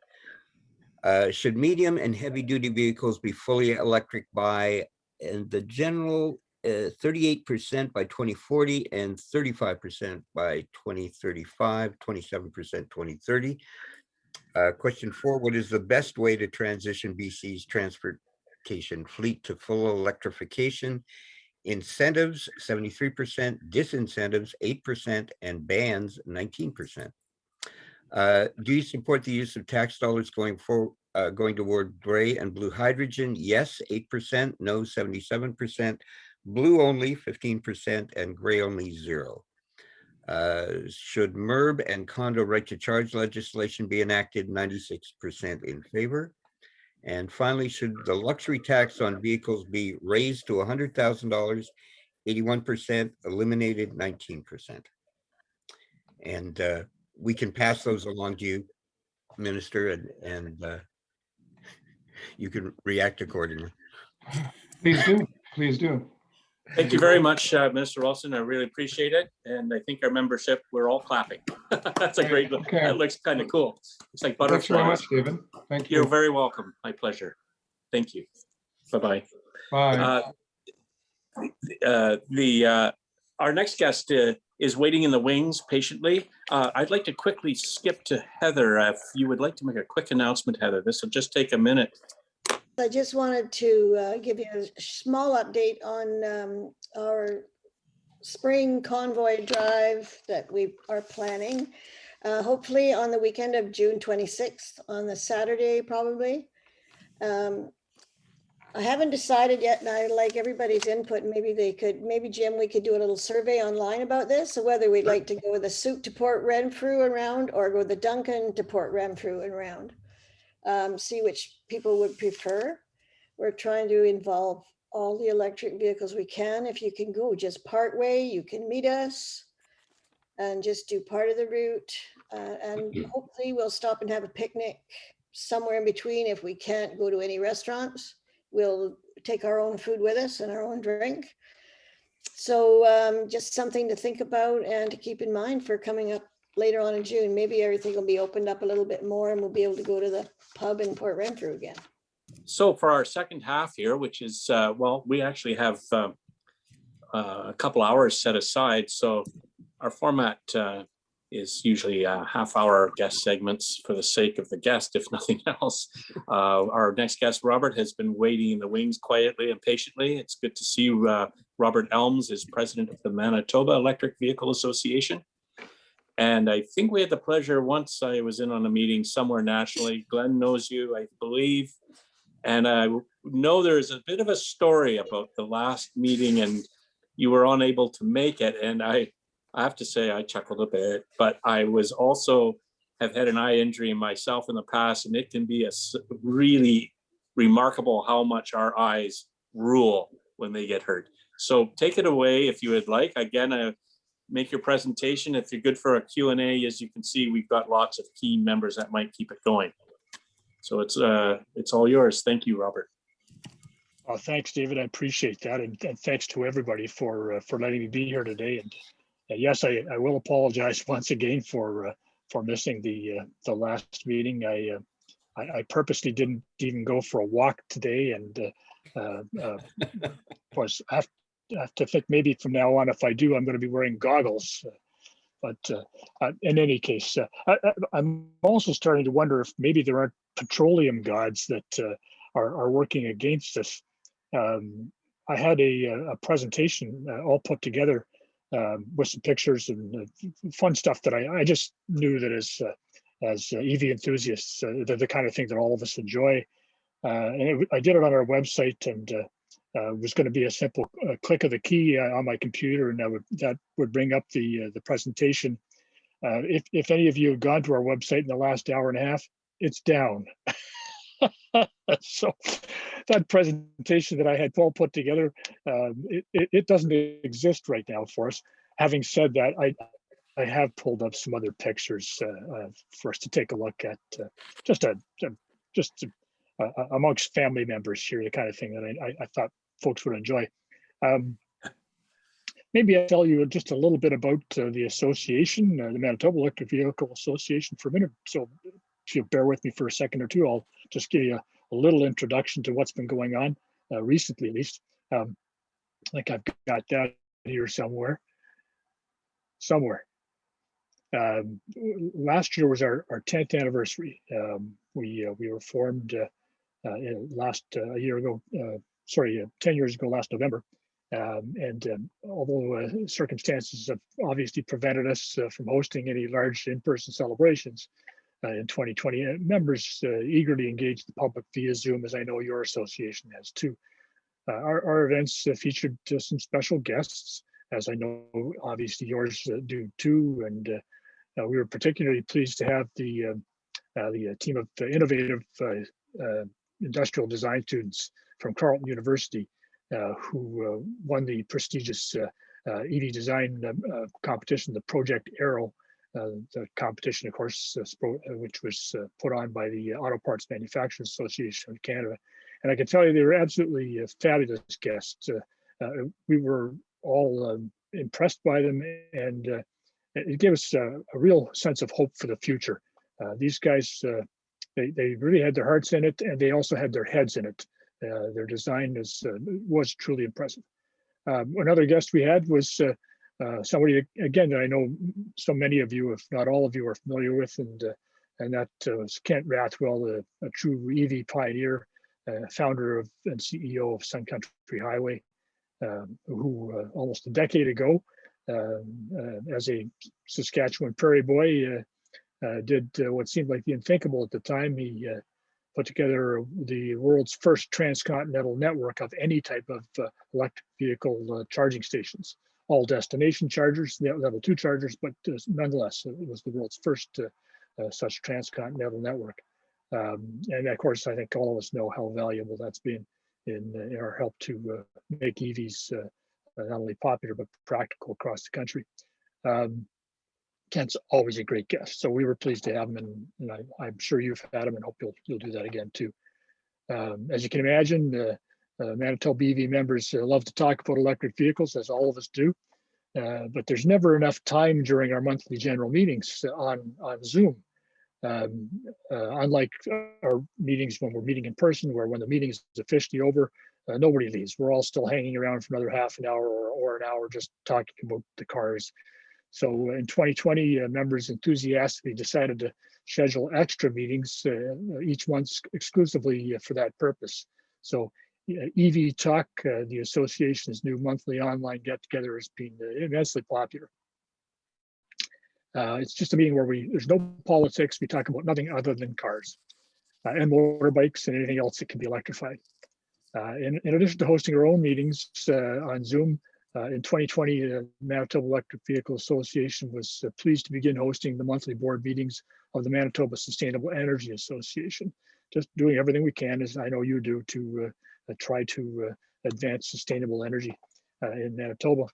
Should medium and heavy duty vehicles be fully electric by, and the general 38% by 2040 and 35% by 2035, 27% 2030. Question 4, what is the best way to transition BC's transportation fleet to full electrification? Incentives 73%, disincentives 8%, and bans 19%. Do you support the use of tax dollars going going toward gray and blue hydrogen? Yes, 8%, no, 77%, blue only 15%, and gray only 0. Should MERB and condo right to charge legislation be enacted? 96% in favor. And finally, should the luxury tax on vehicles be raised to $100,000? 81%, eliminated 19%. And we can pass those along to you, Minister, and you can react accordingly. Please do. Please do. Thank you very much, Minister Ralston. I really appreciate it. And I think our membership, we're all clapping. That's a great look. Okay. That looks kind of cool. It's like Thanks very butterflies. much, David. Thank you. You're very welcome. My pleasure. Thank you. Bye-bye. Bye. Our next guest is waiting in the wings patiently. I'd like to quickly skip to Heather. If you would like to make a quick announcement, Heather, this will just take a minute. I just wanted to give you a small update on our spring convoy drive that we are planning. Hopefully on the weekend of June 26th, on the Saturday probably. I haven't decided yet, and I like everybody's input. Maybe Jim, we could do a little survey online about this, so whether we'd like to go with a suit to Port Renfrew and round, or go with the Duncan to Port Renfrew and round. See which people would prefer. We're trying to involve all the electric vehicles we can. If you can go just part way, you can meet us and just do part of the route. And hopefully we'll stop and have a picnic somewhere in between. If we can't go to any restaurants, we'll take our own food with us and our own drink. So just something to think about and to keep in mind for coming up later on in June. Maybe everything will be opened up a little bit more and we'll be able to go to the pub in Port Renfrew again. So for our second half here, which is, well, we actually have a couple hours set aside. So our format is usually half-hour guest segments for the sake of the guest, if nothing else. Our next guest, Robert, has been waiting in the wings quietly and patiently. It's good to see you. Robert Elms is president of the Manitoba Electric Vehicle Association. And I think we had the pleasure, once I was in on a meeting somewhere nationally. Glenn knows you, I believe. And I know there's a bit of a story about the last meeting and you were unable to make it. And I have to say I chuckled a bit, but I was also have had an eye injury myself in the past, and it can be a really remarkable how much our eyes rule when they get hurt. So take it away if you would like. Again, make your presentation. If you're good for a Q&A, as you can see, we've got lots of key members that might keep it going. So it's all yours. Thank you, Robert. Thanks, David. I appreciate that, and thanks to everybody for letting me be here today. And yes, I will apologize once again for missing the last meeting. I purposely didn't even go for a walk today, and was I have to think maybe from now on, if I do, I'm going to be wearing goggles. But in any case, I'm also starting to wonder if maybe there aren't petroleum gods that are working against us. I had a presentation all put together with some pictures and fun stuff that I just knew that as EV enthusiasts, the kind of thing that all of us enjoy. And I did it on our website, and was going to be a simple click of the key on my computer, and that would bring up the presentation. If any of you have gone to our website in the last hour and a half, it's down. So that presentation that I had all put together, it doesn't exist right now for us. Having said that, I have pulled up some other pictures for us to take a look at, just amongst family members here, the kind of thing that I thought folks would enjoy. Maybe I'll tell you just a little bit about the association, the Manitoba Electric Vehicle Association, for a minute. So if you'll bear with me for a second or two, I'll just give you a little introduction to what's been going on recently, at least. I think I've got that here somewhere. Last year was our 10th anniversary. We were formed a year ago, 10 years ago, last November. Although circumstances have obviously prevented us from hosting any large in-person celebrations, in 2020. Members eagerly engaged the public via Zoom, as I know your association has too. Our events featured some special guests, as I know obviously yours do too. And we were particularly pleased to have the team of innovative industrial design students from Carleton University who won the prestigious EV design competition, the Project Aero. The competition, of course, which was put on by the Auto Parts Manufacturers Association of Canada. And I can tell you they were absolutely fabulous guests. We were all impressed by them, and it gave us a real sense of hope for the future. These guys, they really had their hearts in it, and they also had their heads in it. Their design was truly impressive. Another guest we had was somebody, again, that I know so many of you, if not all of you, are familiar with, and that was Kent Rathwell, a true EV pioneer, founder of and CEO of Sun Country Highway, who almost a decade ago, as a Saskatchewan prairie boy, did what seemed like the unthinkable at the time. He put together the world's first transcontinental network of any type of electric vehicle charging stations, all destination chargers, level 2 chargers, but nonetheless, it was the world's first such transcontinental network. And of course, I think all of us know how valuable that's been in our help to make EVs not only popular, but practical across the country. Kent's always a great guest, so we were pleased to have him, and I'm sure you've had him, and hope you'll do that again too. As you can imagine, Manitoba EV members love to talk about electric vehicles, as all of us do, but there's never enough time during our monthly general meetings on Zoom. Unlike our meetings when we're meeting in person, where when the meeting is officially over, nobody leaves. We're all still hanging around for another half an hour or an hour just talking about the cars. So in 2020, members enthusiastically decided to schedule extra meetings each month exclusively for that purpose. So EV Talk, the association's new monthly online get-together, has been immensely popular. It's just a meeting where there's no politics. We talk about nothing other than cars and motorbikes and anything else that can be electrified. In addition to hosting our own meetings on Zoom, in 2020, the Manitoba Electric Vehicle Association was pleased to begin hosting the monthly board meetings of the Manitoba Sustainable Energy Association. Just doing everything we can, as I know you do, to try to advance sustainable energy in Manitoba.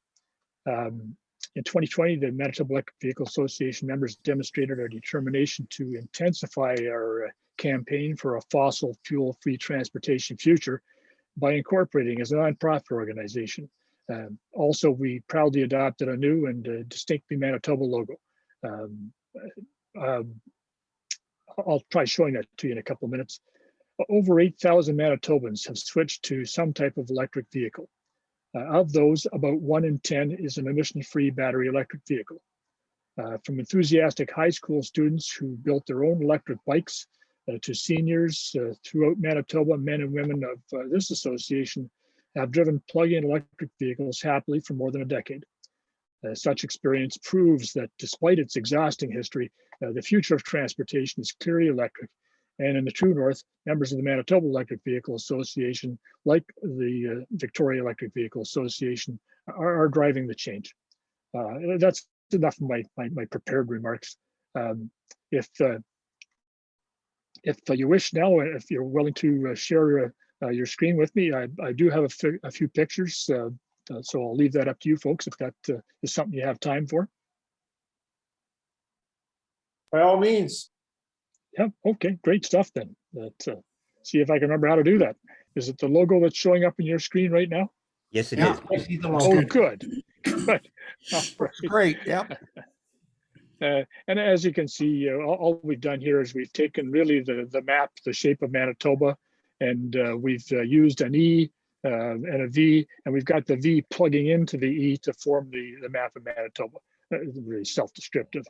In 2020, the Manitoba Electric Vehicle Association members demonstrated our determination to intensify our campaign for a fossil fuel-free transportation future by incorporating as a nonprofit organization. Also, we proudly adopted a new and distinctly Manitoba logo. I'll try showing that to you in a couple of minutes. Over 8,000 Manitobans have switched to some type of electric vehicle. Of those, about 1 in 10 is an emission-free battery electric vehicle. From enthusiastic high school students who built their own electric bikes to seniors throughout Manitoba, men and women of this association have driven plug-in electric vehicles happily for more than a decade. Such experience proves that despite its exhausting history, the future of transportation is clearly electric. And in the true north, members of the Manitoba Electric Vehicle Association, like the Victoria Electric Vehicle Association, are driving the change. That's enough of my prepared remarks. If you wish now, if you're willing to share your screen with me, I do have a few pictures, so I'll leave that up to you folks if that is something you have time for. By all means. Yeah, okay, great stuff then. See if I can remember how to do that. Is it the logo that's showing up in your screen right now? Yes, it is. I see the Oh, logo. good. Good. Looks great. Yep. And as you can see, all we've done here is we've taken really the map, the shape of Manitoba, and we've used an E and a V, and we've got the V plugging into the E to form the map of Manitoba. Really self-descriptive.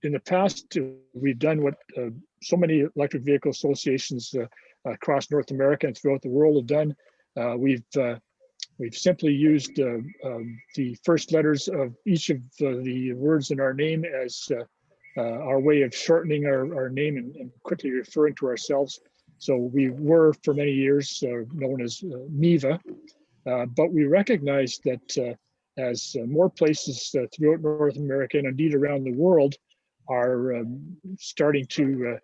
In the past, we've done what so many electric vehicle associations across North America and throughout the world have done. We've We've simply used the first letters of each of the words in our name as our way of shortening our name and quickly referring to ourselves. So we were for many years known as VicEVA, but we recognized that as more places throughout North America and indeed around the world are starting to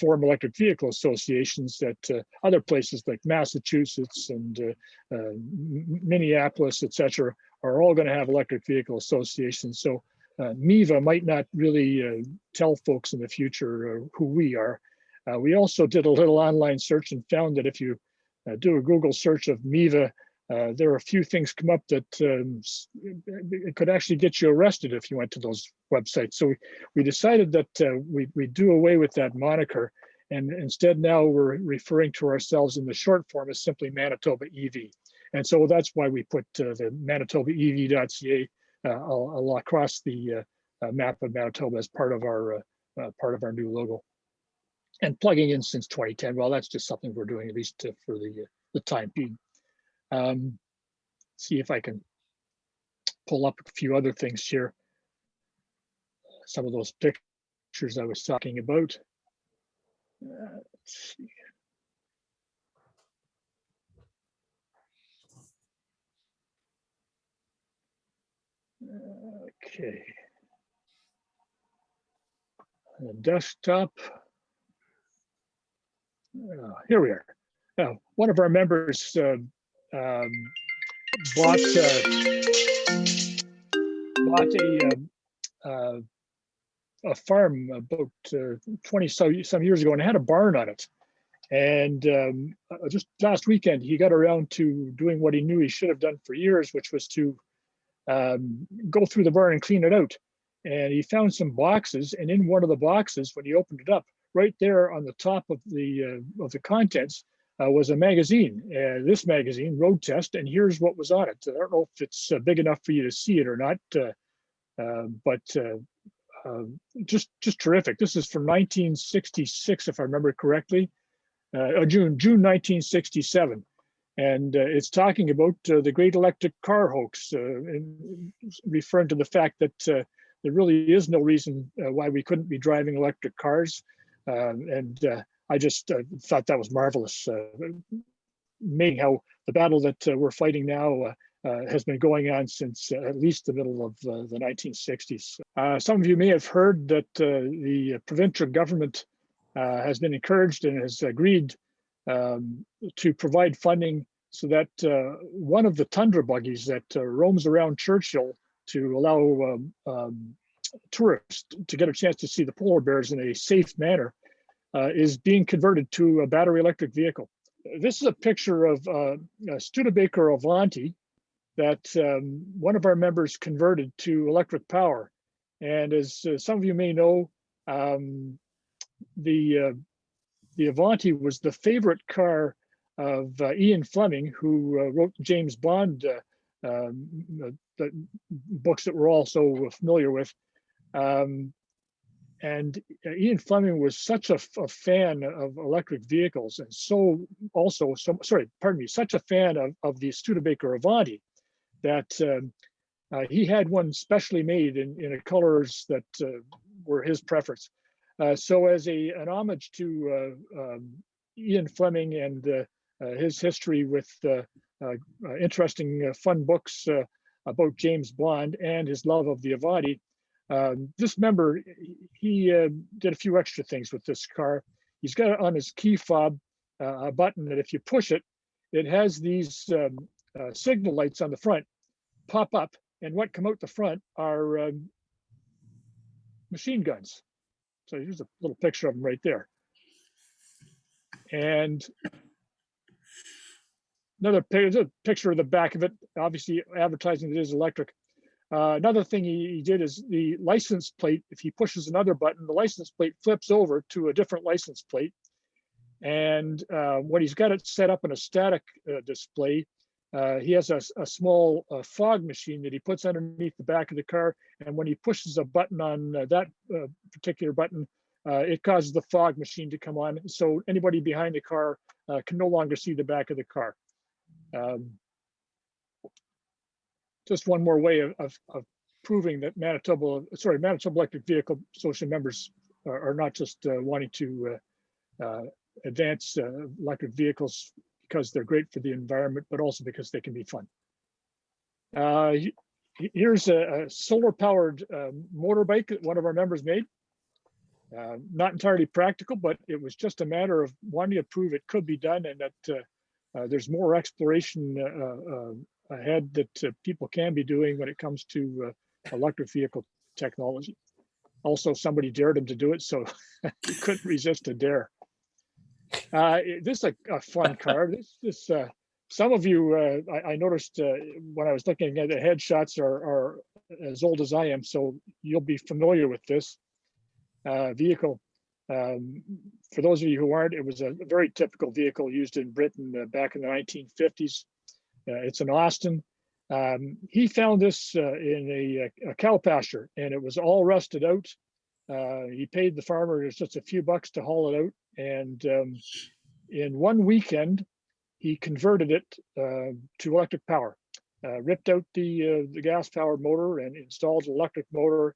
form electric vehicle associations, that other places like Massachusetts and Minneapolis, etc., are all going to have electric vehicle associations. So VicEVA might not really tell folks in the future who we are. We also did a little online search and found that if you do a Google search of VicEVA, there are a few things come up that it could actually get you arrested if you went to those websites. So we decided that we do away with that moniker, and instead now we're referring to ourselves in the short form as simply Manitoba EV. And so that's why we put the manitobaev.ca across the map of Manitoba as part of our new logo. And plugging in since 2010, well, that's just something we're doing, at least for the time being. See if I can pull up a few other things here. Some of those pictures I was talking about. Let's see. Okay. The desktop. Here we are. One of our members bought a farm about 20 some years ago and had a barn on it. And just last weekend, he got around to doing what he knew he should have done for years, which was to go through the barn and clean it out. And he found some boxes, and in one of the boxes, when he opened it up, right there on the top of the contents was a magazine. This magazine, Road Test, and here's what was on it. I don't know if it's big enough for you to see it or not, but just terrific. This is from 1966, if I remember correctly, June 1967. And it's talking about the great electric car hoax, and referring to the fact that there really is no reason why we couldn't be driving electric cars. I just thought that was marvelous, making how the battle that we're fighting now has been going on since at least the middle of the 1960s. Some of you may have heard that the provincial government has been encouraged and has agreed to provide funding so that one of the tundra buggies that roams around Churchill to allow tourists to get a chance to see the polar bears in a safe manner is being converted to a battery electric vehicle. This is a picture of a Studebaker Avanti that one of our members converted to electric power. And as some of you may know, the Avanti was the favorite car of Ian Fleming, who wrote James Bond the books that we're all so familiar with. And Ian Fleming was such a fan of electric vehicles, and such a fan of the Studebaker Avanti that he had one specially made in colors that were his preference. So as an homage to Ian Fleming and his history with interesting fun books about James Bond and his love of the Avanti, this member, he did a few extra things with this car. He's got on his key fob a button that if you push it, it has these signal lights on the front pop up, and what come out the front are machine guns. So here's a little picture of them right there. And another picture of the back of it, obviously advertising that it is electric. Another thing he did is the license plate, if he pushes another button, the license plate flips over to a different license plate. And when he's got it set up in a static display, he has a small fog machine that he puts underneath the back of the car. And when he pushes a button on that particular button, it causes the fog machine to come on. So anybody behind the car can no longer see the back of the car. just one more way of proving that Manitoba Electric Vehicle Association members are not just wanting to advance electric vehicles because they're great for the environment, but also because they can be fun. Here's a solar-powered motorbike that one of our members made. Not entirely practical, but it was just a matter of wanting to prove it could be done, and that there's more exploration ahead that people can be doing when it comes to electric vehicle technology. Also, somebody dared him to do it, so he couldn't resist a dare. This is a fun car. This some of you, I noticed when I was looking at the headshots are as old as I am, so you'll be familiar with this vehicle. For those of you who aren't, it was a very typical vehicle used in Britain back in the 1950s. It's an Austin. He found this in a cow pasture, and it was all rusted out. He paid the farmer just a few bucks to haul it out, and in one weekend, he converted it to electric power. Ripped out the gas-powered motor and installed an electric motor.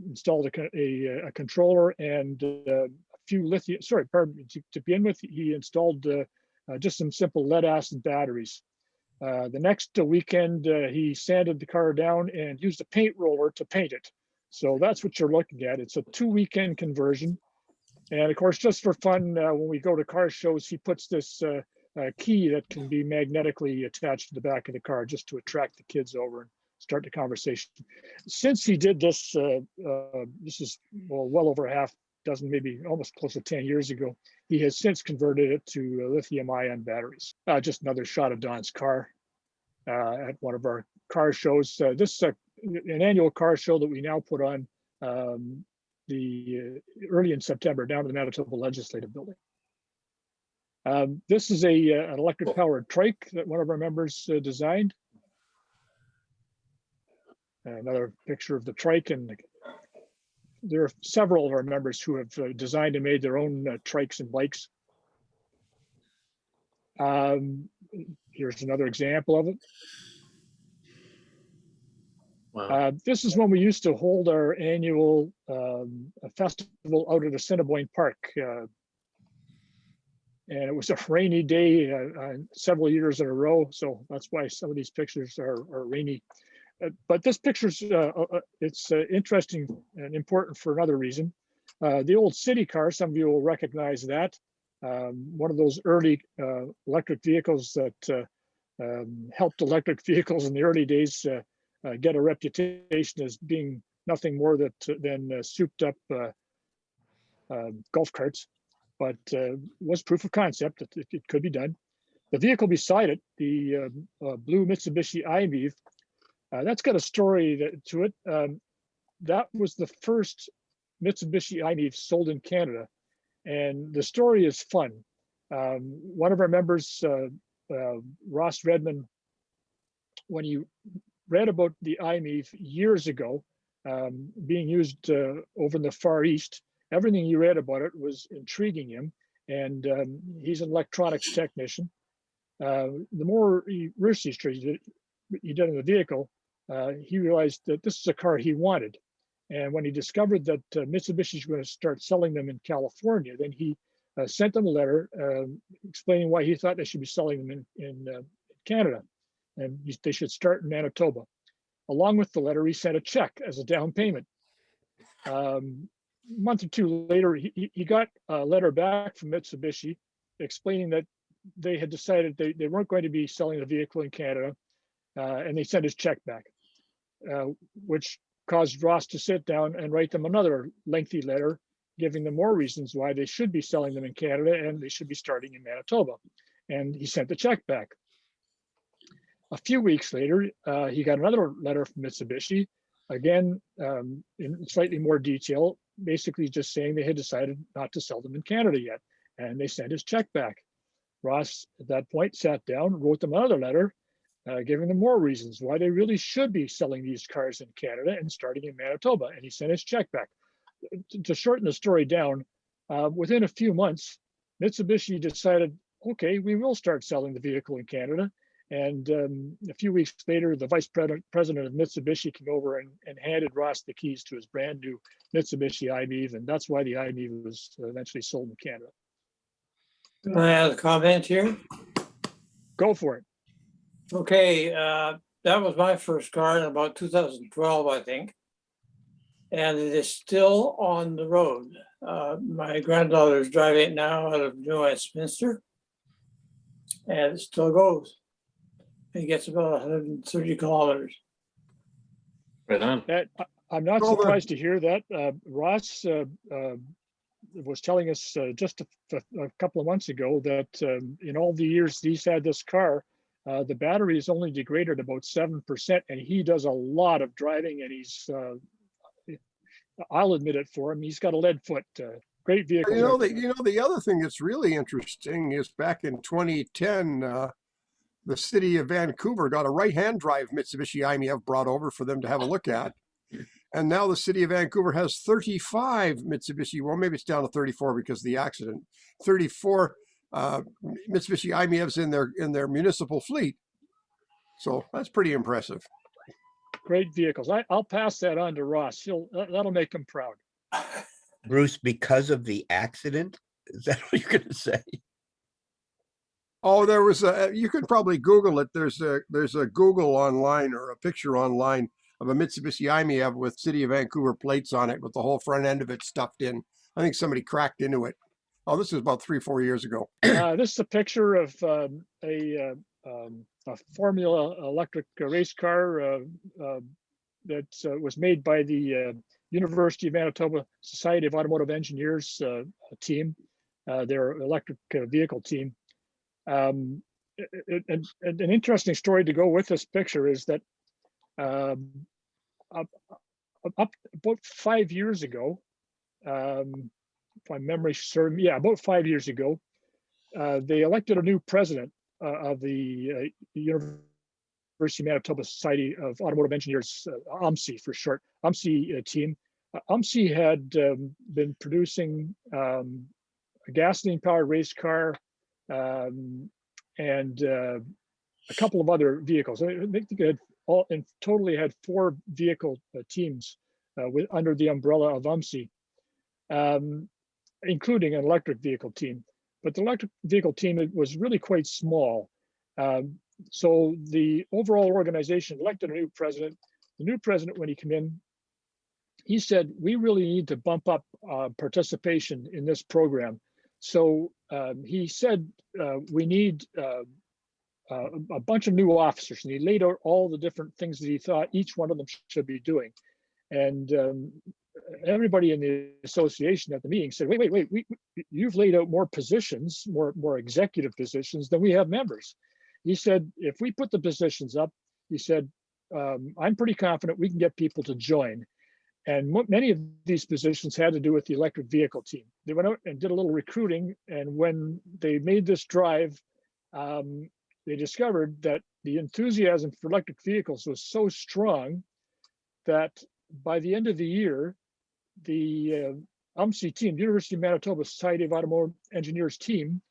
Installed a controller and a few lithium. Sorry, pardon me. To begin with, he installed just some simple lead-acid batteries. The next weekend, he sanded the car down and used a paint roller to paint it. So that's what you're looking at. It's a 2-weekend conversion. And of course, just for fun, when we go to car shows, he puts this key that can be magnetically attached to the back of the car just to attract the kids over and start the conversation. Since he did this, this is well over a half dozen, maybe almost close to 10 years ago, he has since converted it to lithium-ion batteries. Just another shot of Don's car at one of our car shows. This is an annual car show that we now put on early in September down to the Manitoba Legislative Building. This is an electric-powered trike that one of our members designed. Another picture of the trike, and there are several of our members who have designed and made their own trikes and bikes. Here's another example of it. Wow. This is when we used to hold our annual festival out at Assiniboine Park. And it was a rainy day several years in a row, so that's why some of these pictures are rainy. But this picture's it's interesting and important for another reason. The old city car, some of you will recognize that. One of those early electric vehicles that helped electric vehicles in the early days get a reputation as being nothing more than souped up golf carts, but was proof of concept that it could be done. The vehicle beside it, the blue Mitsubishi i-MiEV, that's got a story to it. That was the first Mitsubishi i-MiEV sold in Canada, and the story is fun. One of our members, Ross Redmond, when he read about the i-MiEV years ago being used over in the Far East, everything he read about it was intriguing him, and he's an electronics technician. The more research he did in the vehicle, he realized that this is a car he wanted. And when he discovered that Mitsubishi is going to start selling them in California, then he sent them a letter explaining why he thought they should be selling them in Canada, and they should start in Manitoba. Along with the letter, he sent a check as a down payment. A month or two later, he got a letter back from Mitsubishi explaining that they had decided they weren't going to be selling the vehicle in Canada, and they sent his check back, which caused Ross to sit down and write them another lengthy letter, giving them more reasons why they should be selling them in Canada and they should be starting in Manitoba. And he sent the check back. A few weeks later, he got another letter from Mitsubishi, again, in slightly more detail, basically just saying they had decided not to sell them in Canada yet, and they sent his check back. Ross, at that point, sat down, wrote them another letter, giving them more reasons why they really should be selling these cars in Canada and starting in Manitoba, and he sent his check back. To shorten the story down, within a few months, Mitsubishi decided, okay, we will start selling the vehicle in Canada, And a few weeks later, the vice president of Mitsubishi came over and handed Ross the keys to his brand new Mitsubishi i-MiEV, and that's why the i-MiEV was eventually sold in Canada. Can I add a comment here? Go for it. Okay, that was my first car in about 2012, I think. And it is still on the road. My granddaughter is driving it now out of New Westminster, and it still goes. It gets about 130 kilometers. Right on. I'm not surprised to hear that. Ross was telling us just a couple of months ago that in all the years he's had this car, the battery is only degraded about 7%, and he does a lot of driving, and he's, I'll admit it for him, he's got a lead foot. Great vehicle. The other thing that's really interesting is back in 2010, the city of Vancouver got a right-hand drive Mitsubishi i-MiEV brought over for them to have a look at. And now the city of Vancouver has 35 Mitsubishi, well, maybe it's down to 34 because of the accident, 34 Mitsubishi i-MiEVs in their municipal fleet. So that's pretty impressive. Great vehicles. I'll pass that on to Ross. That'll make him proud. Bruce, because of the accident, is that what you're going to say? Oh, there was you could probably Google it. There's a Google online or a picture online of a Mitsubishi i-MiEV with City of Vancouver plates on it with the whole front end of it stuffed in. I think somebody cracked into it. Oh, this is about 3-4 years ago. This is a picture of a Formula electric race car that was made by the University of Manitoba Society of Automotive Engineers team, their electric vehicle team. And an interesting story to go with this picture is that about 5 years ago, if my memory serves me, about 5 years ago, they elected a new president of the University of Manitoba Society of Automotive Engineers, UMSI for short, UMSI team. UMSI had been producing a gasoline-powered race car and a couple of other vehicles. I think they had totally had 4 vehicle teams under the umbrella of UMSI, including an electric vehicle team. But the electric vehicle team was really quite small. So the overall organization elected a new president. The new president, when he came in, he said, we really need to bump up participation in this program. So he said, we need a bunch of new officers, and he laid out all the different things that he thought each one of them should be doing. And everybody in the association at the meeting said, wait, you've laid out more positions, more executive positions than we have members. He said, if we put the positions up, he said, I'm pretty confident we can get people to join. And many of these positions had to do with the electric vehicle team. They went out and did a little recruiting. And when they made this drive, they discovered that the enthusiasm for electric vehicles was so strong that by the end of the year, the UMSI team, University of Manitoba Society of Automotive Engineers team,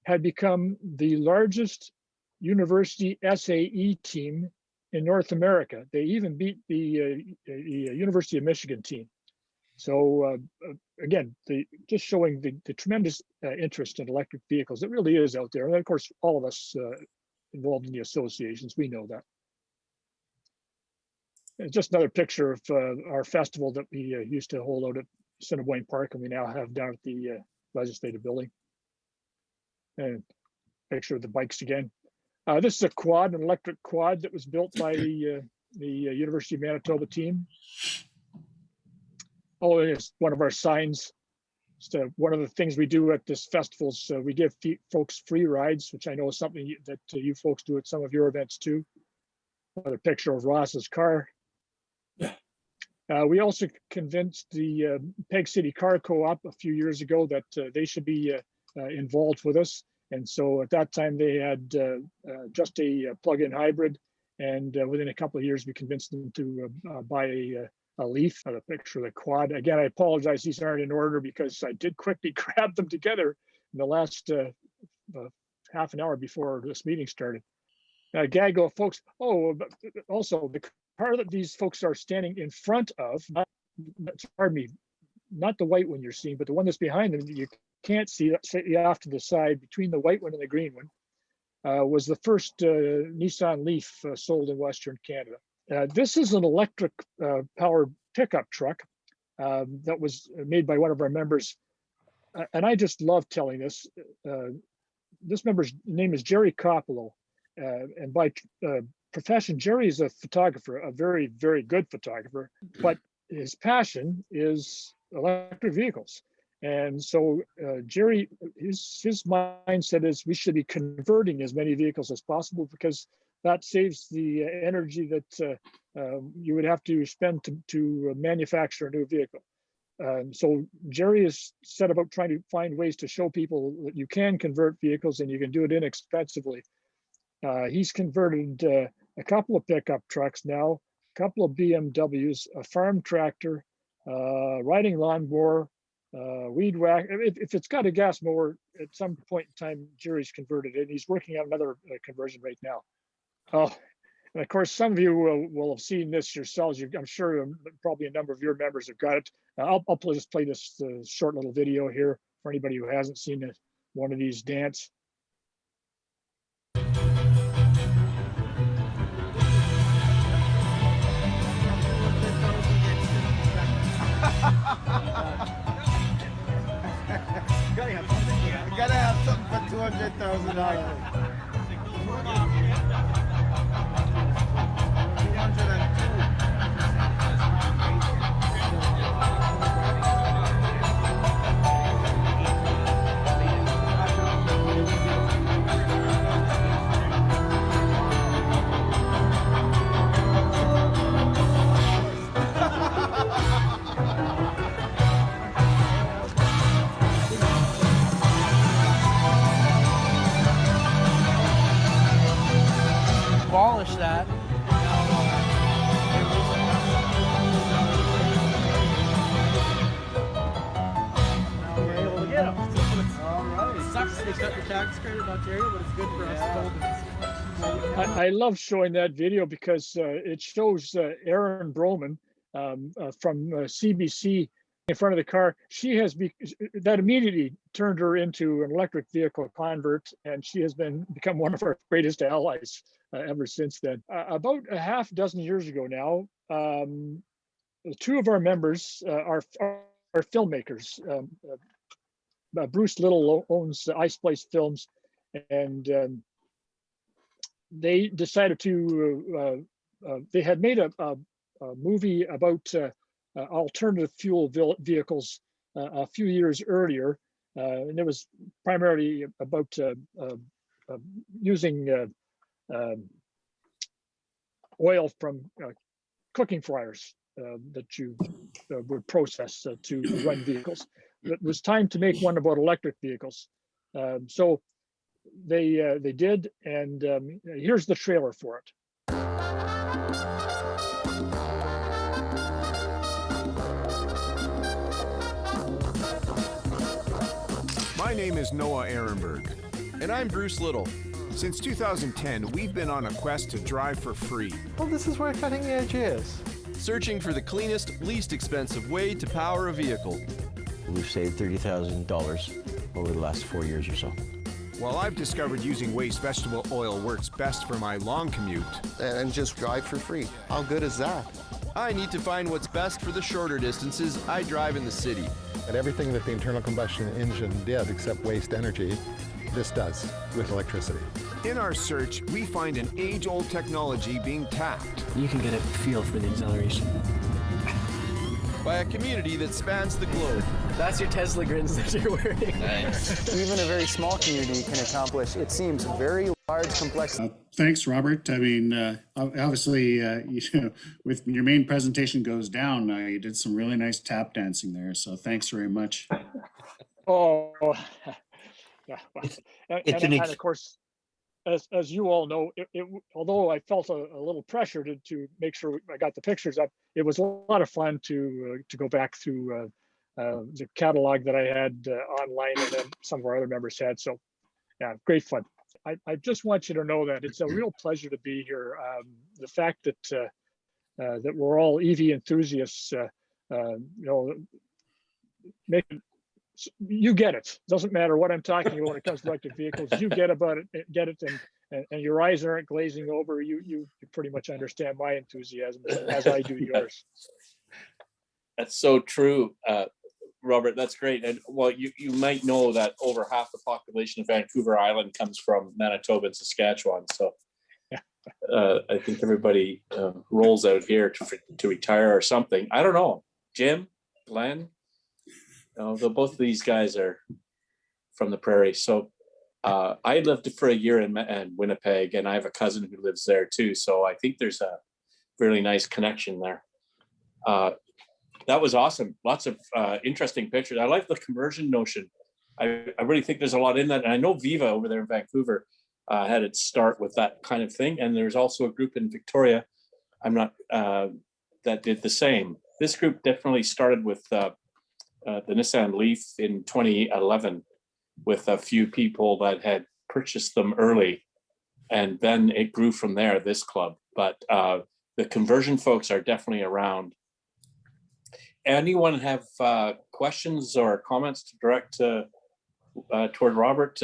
had become the largest university SAE team in North America. They even beat the University of Michigan team. So again, just showing the tremendous interest in electric vehicles. It really is out there. And of course, all of us involved in the associations, we know that. Just another picture of our festival that we used to hold out at Assiniboine Park, and we now have down at the Legislative Building. And picture of the bikes again. This is a quad, an electric quad that was built by the University of Manitoba team. Oh, and it's one of our signs. So one of the things we do at this festival is we give folks free rides, which I know is something that you folks do at some of your events too. Another picture of Ross's car. We also convinced the Peg City Car Co-op a few years ago that they should be involved with us. And so at that time they had just a plug-in hybrid, and within a couple of years we convinced them to buy a Leaf. A picture of the quad. Again, I apologize, these aren't in order because I did quickly grab them together in the last half an hour before this meeting started. gaggle of folks. Oh, but also the car that these folks are standing in front of, pardon me, not the white one you're seeing, but the one that's behind them that you can't see off to the side between the white one and the green one, was the first Nissan Leaf sold in Western Canada. This is an electric powered pickup truck that was made by one of our members. And I just love telling this. This member's name is Jerry Coppolo. And by profession, Jerry is a photographer, a very, very good photographer, but his passion is electric vehicles. And so Jerry, his mindset is we should be converting as many vehicles as possible because that saves the energy that you would have to spend to manufacture a new vehicle. So Jerry is set about trying to find ways to show people that you can convert vehicles and you can do it inexpensively. He's converted a couple of pickup trucks now, a couple of BMWs, a farm tractor, riding lawnmower, weed whack. If it's got a gas mower, at some point in time, Jerry's converted it. He's working on another conversion right now. Oh, and of course, some of you will have seen this yourselves. I'm sure probably a number of your members have got it. I'll just play this short little video here for anybody who hasn't seen one of these dance. Gotta have something for $200,000. Abolish that. Now we're able to get them. All right. It sucks they cut the tax credit in Ontario, but it's good for us. I love showing that video because it shows Erin Broman from CBC in front of the car. She has that immediately turned her into an electric vehicle convert, and she has become one of our greatest allies ever since then. About a half dozen years ago now, two of our members are filmmakers. Bruce Little owns Ice Place Films, and they decided to, they had made a movie about alternative fuel vehicles a few years earlier. And it was primarily about using oil from cooking fryers that you would process to run vehicles. It was time to make one about electric vehicles. So they did, and here's the trailer for it. My name is Noah Ehrenberg. And I'm Bruce Little. Since 2010, we've been on a quest to drive for free. Well, this is where cutting edge is. Searching for the cleanest, least expensive way to power a vehicle. We've saved $30,000 over the last 4 years or so. Well, I've discovered using waste vegetable oil works best for my long commute. And just drive for free. How good is that? I need to find what's best for the shorter distances I drive in the city. And everything that the internal combustion engine did except waste energy, this does with electricity. In our search, we find an age-old technology being tapped. You can get a feel for the acceleration. By a community that spans the globe. That's your Tesla grins that you're wearing. Nice. Even a very small community can accomplish, it seems, very large complexity. Thanks, Robert. I mean, obviously, with your main presentation goes down, you did some really nice tap dancing there. So thanks very much. Oh, yeah. And of course, as you all know, although I felt a little pressure to make sure I got the pictures up, it was a lot of fun to go back through the catalog that I had online and then some of our other members had. So yeah, great fun. I just want you to know that it's a real pleasure to be here. The fact that that we're all EV enthusiasts, make you get it. Doesn't matter what I'm talking about when it comes to electric vehicles. You get it, and your eyes aren't glazing over. You pretty much understand my enthusiasm as I do yours. That's so true, Robert. That's great. And well, you might know that over half the population of Vancouver Island comes from Manitoba and Saskatchewan. So I think everybody rolls out here to retire or something. I don't know. Jim, Glenn, both of these guys are from the prairie. So I lived for a year in Winnipeg, and I have a cousin who lives there too. So I think there's a really nice connection there. That was awesome. Lots of interesting pictures. I like the conversion notion. I really think there's a lot in that. And I know VicEVA over there in Vancouver had its start with that kind of thing. And there's also a group in Victoria, that did the same. This group definitely started with the Nissan Leaf in 2011 with a few people that had purchased them early. And then it grew from there, this club. But the conversion folks are definitely around. Anyone have questions or comments to direct toward Robert?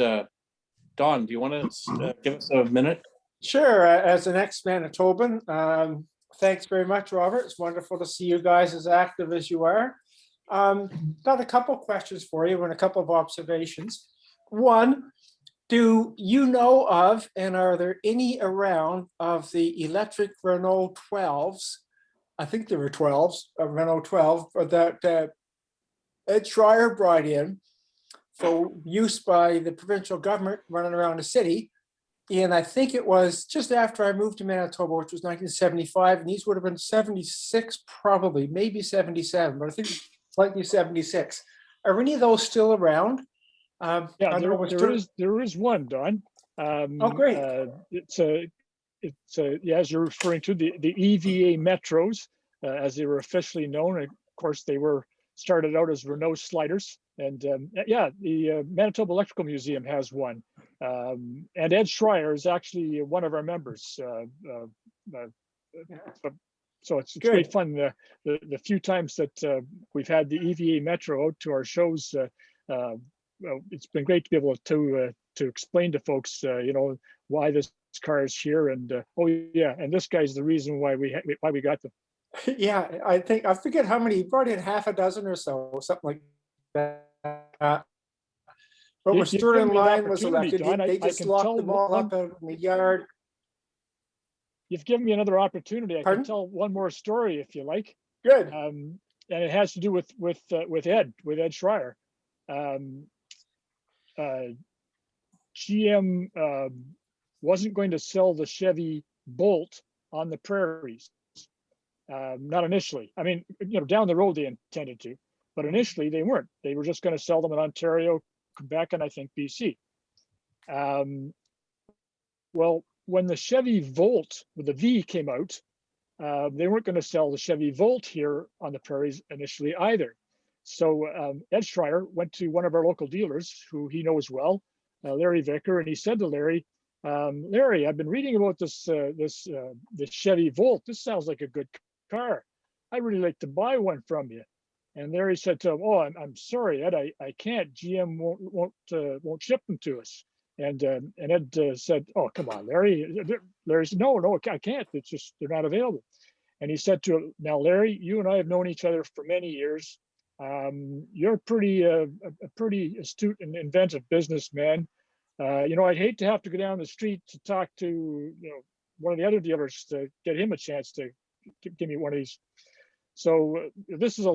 Don, do you want to give us a minute? Sure. As an ex-Manitoban, thanks very much, Robert. It's wonderful to see you guys as active as you are. Got a couple questions for you and a couple of observations. One, do you know of, and are there any around, of the electric Renault 12s? I think there were 12s, a Renault 12, that Ed Schreier brought in for use by the provincial government running around the city. And I think it was just after I moved to Manitoba, which was 1975, and these would have been 76, probably, maybe 77, but I think likely 76. Are any of those still around? Yeah, there is one, Don. Oh, great. Yeah, as you're referring to, the EVA Metros, as they were officially known. Of course, they were started out as Renault Sliders. And yeah, the Manitoba Electrical Museum has one. And Ed Schreier is actually one of our members. So it's great fun. The few times that we've had the EVA Metro out to our shows, it's been great to be able to explain to folks, why this car is here, and oh yeah, and this guy's the reason why we got them. Yeah, I forget how many. He brought in half a dozen or so, something like that. But when Sterling Line was elected, they just locked them all up out in the yard. You've given me another opportunity. I can tell one more story if you like. Good. And it has to do with Ed Schreier. GM wasn't going to sell the Chevy Bolt on the prairies. Not initially. I mean, down the road they intended to, but initially they weren't. They were just going to sell them in Ontario, Quebec, and I think BC. Well, when the Chevy Volt with the V came out, they weren't going to sell the Chevy Volt here on the prairies initially either. So Ed Schreier went to one of our local dealers who he knows well, Larry Vicker, and he said to Larry, Larry, I've been reading about this Chevy Volt. This sounds like a good car. I'd really like to buy one from you. And Larry said to him, oh, I'm sorry, Ed, I can't. GM won't ship them to us. And Ed said, oh, come on, Larry. Larry said, no, I can't. It's just, they're not available. And he said to him, now, Larry, you and I have known each other for many years. You're a pretty astute and inventive businessman. I'd hate to have to go down the street to talk to one of the other dealers to get him a chance to give me one of these. So this is a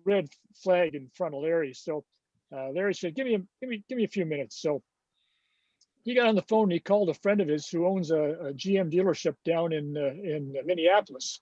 red flag in front of Larry. So Larry said, give me a few minutes. So he got on the phone and he called a friend of his who owns a GM dealership down in Minneapolis,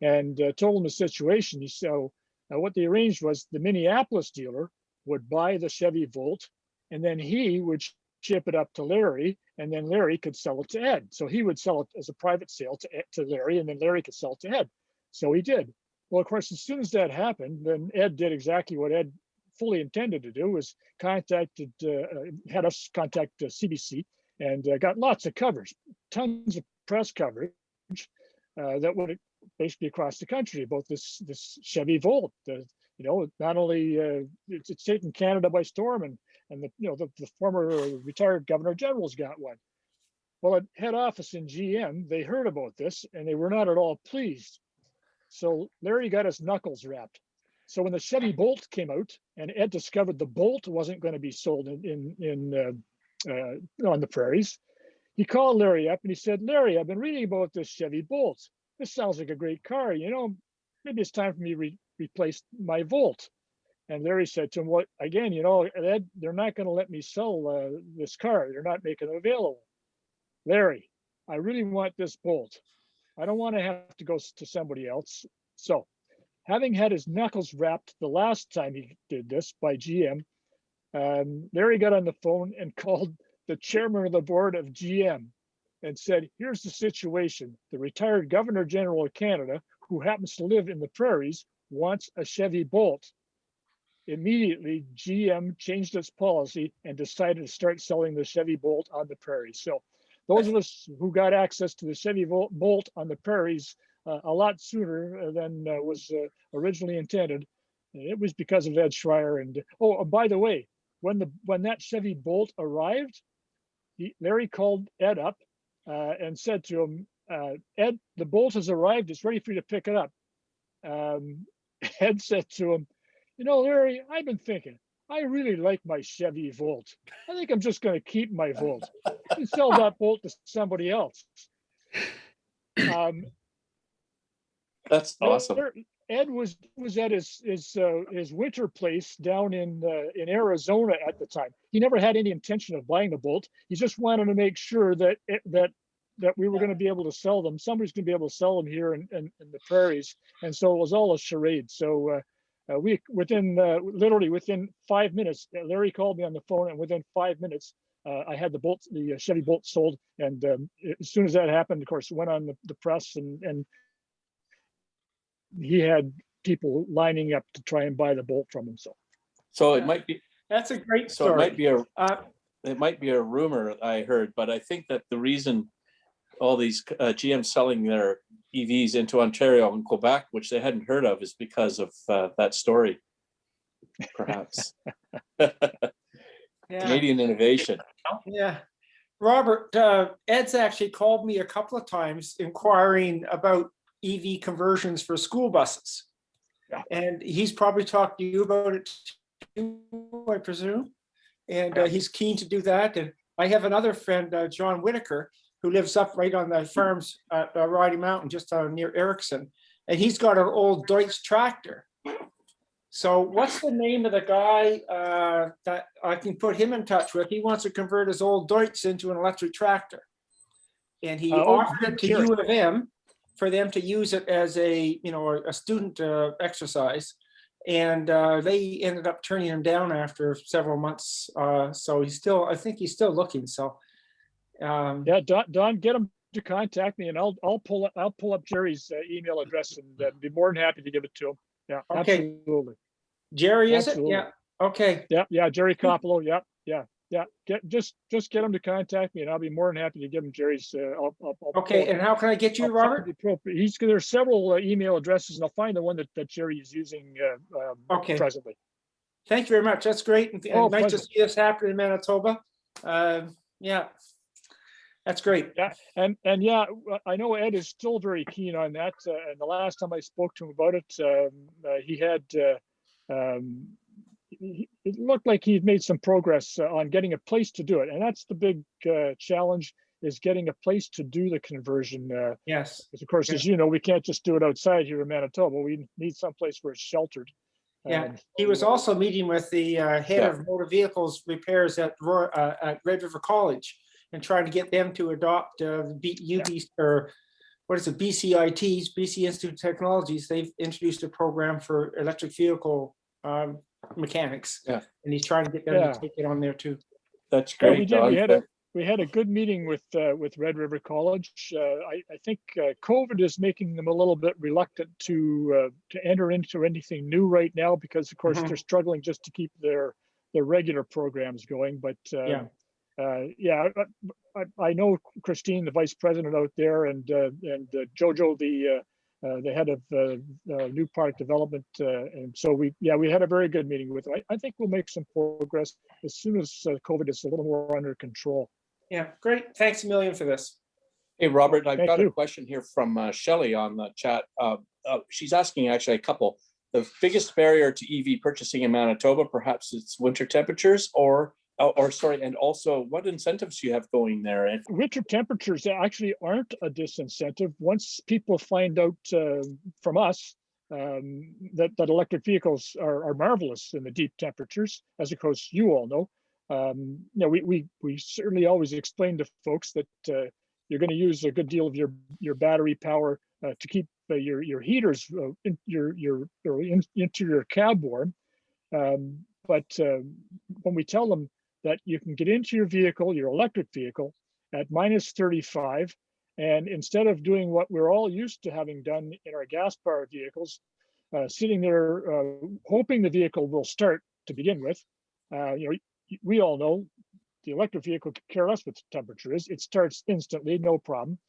and told him the situation. So what they arranged was the Minneapolis dealer would buy the Chevy Volt, and then he would ship it up to Larry, and then Larry could sell it to Ed. So he would sell it as a private sale to Larry, and then Larry could sell it to Ed. So he did. Well, of course, as soon as that happened, then Ed did exactly what Ed fully intended to do was had us contact CBC and got lots of coverage, tons of press coverage that went basically across the country about this Chevy Volt. Not only it's taken Canada by storm, and the former retired Governor General's got one. Well, at head office in GM, they heard about this and they were not at all pleased. So Larry got his knuckles wrapped. So when the Chevy Bolt came out and Ed discovered the Bolt wasn't going to be sold on the prairies, he called Larry up and he said, "Larry, I've been reading about this Chevy Bolt. This sounds like a great car. Maybe it's time for me to replace my Volt." And Larry said to him, "Well, again, Ed, they're not going to let me sell this car. They're not making it available. Larry, I really want this Bolt. I don't want to have to go to somebody else." So, having had his knuckles wrapped the last time he did this by GM, Larry got on the phone and called the chairman of the board of GM and said, "Here's the situation. The retired Governor General of Canada, who happens to live in the prairies, wants a Chevy Bolt." Immediately, GM changed its policy and decided to start selling the Chevy Bolt on the prairies. So those of us who got access to the Chevy Bolt on the prairies a lot sooner than was originally intended, it was because of Ed Schreier. And by the way, when that Chevy Bolt arrived, Larry called Ed up and said to him, "Ed, the Bolt has arrived. It's ready for you to pick it up." Ed said to him, "Larry, I've been thinking, I really like my Chevy Volt. I think I'm just going to keep my Volt and sell that Bolt to somebody else." That's awesome. Ed was at his winter place down in Arizona at the time. He never had any intention of buying the Bolt. He just wanted to make sure that we were going to be able to sell them. Somebody's going to be able to sell them here in the prairies. And so it was all a charade. So literally within 5 minutes, Larry called me on the phone, and within 5 minutes, I had the Chevy Bolt sold. And as soon as that happened, of course, it went on the press, and he had people lining up to try and buy the Bolt from him. So it might be. That's a great story. So it might be a rumor I heard, but I think that the reason all these GM selling their EVs into Ontario and Quebec, which they hadn't heard of, is because of that story, perhaps. Canadian innovation. Yeah. Robert, Ed's actually called me a couple of times inquiring about EV conversions for school buses. Yeah. And he's probably talked to you about it too, I presume. And he's keen to do that. And I have another friend, John Whitaker, who lives up right on the farms at Roddy Mountain, just near Erickson. And he's got an old Deutz tractor. So what's the name of the guy that I can put him in touch with? He wants to convert his old Deutz into an electric tractor. And he offered it to U of M for them to use it as a student exercise. And they ended up turning him down after several months. So I think he's still looking. So yeah, Don, get him to contact me, and I'll pull up Jerry's email address and be more than happy to give it to him. Yeah, okay. Absolutely. Jerry, is it? Yeah. Okay. Yeah, Jerry Coppolo. Yeah. Just get him to contact me, and I'll be more than happy to give him Jerry's. Okay, and how can I get you, Robert? There's several email addresses, and I'll find the one that Jerry is using presently. Thank you very much. That's great, and nice pleasure to see this happen in Manitoba. Yeah, that's great. Yeah, and yeah, I know Ed is still very keen on that. And the last time I spoke to him about it, he had. It looked like he'd made some progress on getting a place to do it, and that's the big challenge, is getting a place to do the conversion. Yes. Because of course, as you know, we can't just do it outside here in Manitoba. We need some place where it's sheltered. Yeah, he was also meeting with the head of motor vehicles repairs at Red River College and trying to get them to adopt or what is it, BCITs, BC Institute of Technologies. They've introduced a program for electric vehicle mechanics, and he's trying to get them to take it on there too. That's great. we had a good meeting with Red River College. I think COVID is making them a little bit reluctant to enter into anything new right now because, of course, they're struggling just to keep their regular programs going. But yeah, I know Christine, the vice president out there, and Jojo, the head of new product development, and so we had a very good meeting with them. I think we'll make some progress as soon as COVID is a little more under control. Yeah, great. Thanks a million for this. Hey, Robert, I've Thank got you. a question here from Shelley on the chat. She's asking actually a couple. The biggest barrier to EV purchasing in Manitoba, perhaps it's winter temperatures, or and also what incentives you have going there? And winter temperatures actually aren't a disincentive. Once people find out from us that electric vehicles are marvelous in the deep temperatures, as of course you all know. We certainly always explain to folks that you're going to use a good deal of your battery power to keep your heaters into your cab warm. But when we tell them that you can get into your vehicle, your electric vehicle, at -35, and instead of doing what we're all used to having done in our gas-powered vehicles, sitting there hoping the vehicle will start to begin with, we all know the electric vehicle could care less what the temperature is. It starts instantly, no problem.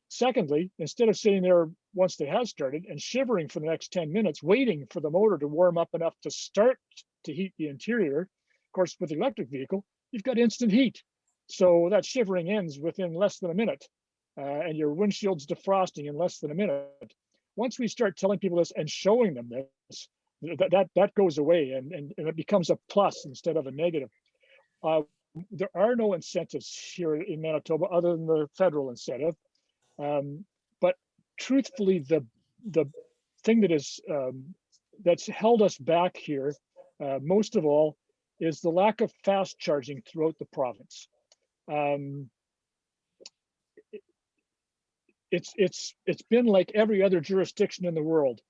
Secondly, instead of sitting there once it has started and shivering for the next 10 minutes, waiting for the motor to warm up enough to start to heat the interior, of course, with the electric vehicle, you've got instant heat. So that shivering ends within less than a minute, and your windshield's defrosting in less than a minute. Once we start telling people this and showing them this, that goes away and it becomes a plus instead of a negative. There are no incentives here in Manitoba other than the federal incentive. But truthfully, the thing that is that's held us back here, most of all, is the lack of fast charging throughout the province. It's been like every other jurisdiction in the world.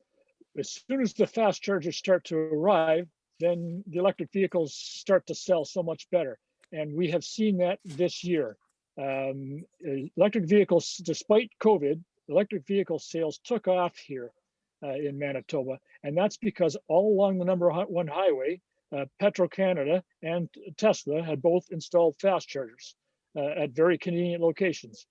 As soon as the fast chargers start to arrive, then the electric vehicles start to sell so much better. And we have seen that this year. Electric vehicles, despite COVID, electric vehicle sales took off here in Manitoba. And that's because all along the number one highway, Petro-Canada and Tesla had both installed fast chargers at very convenient locations.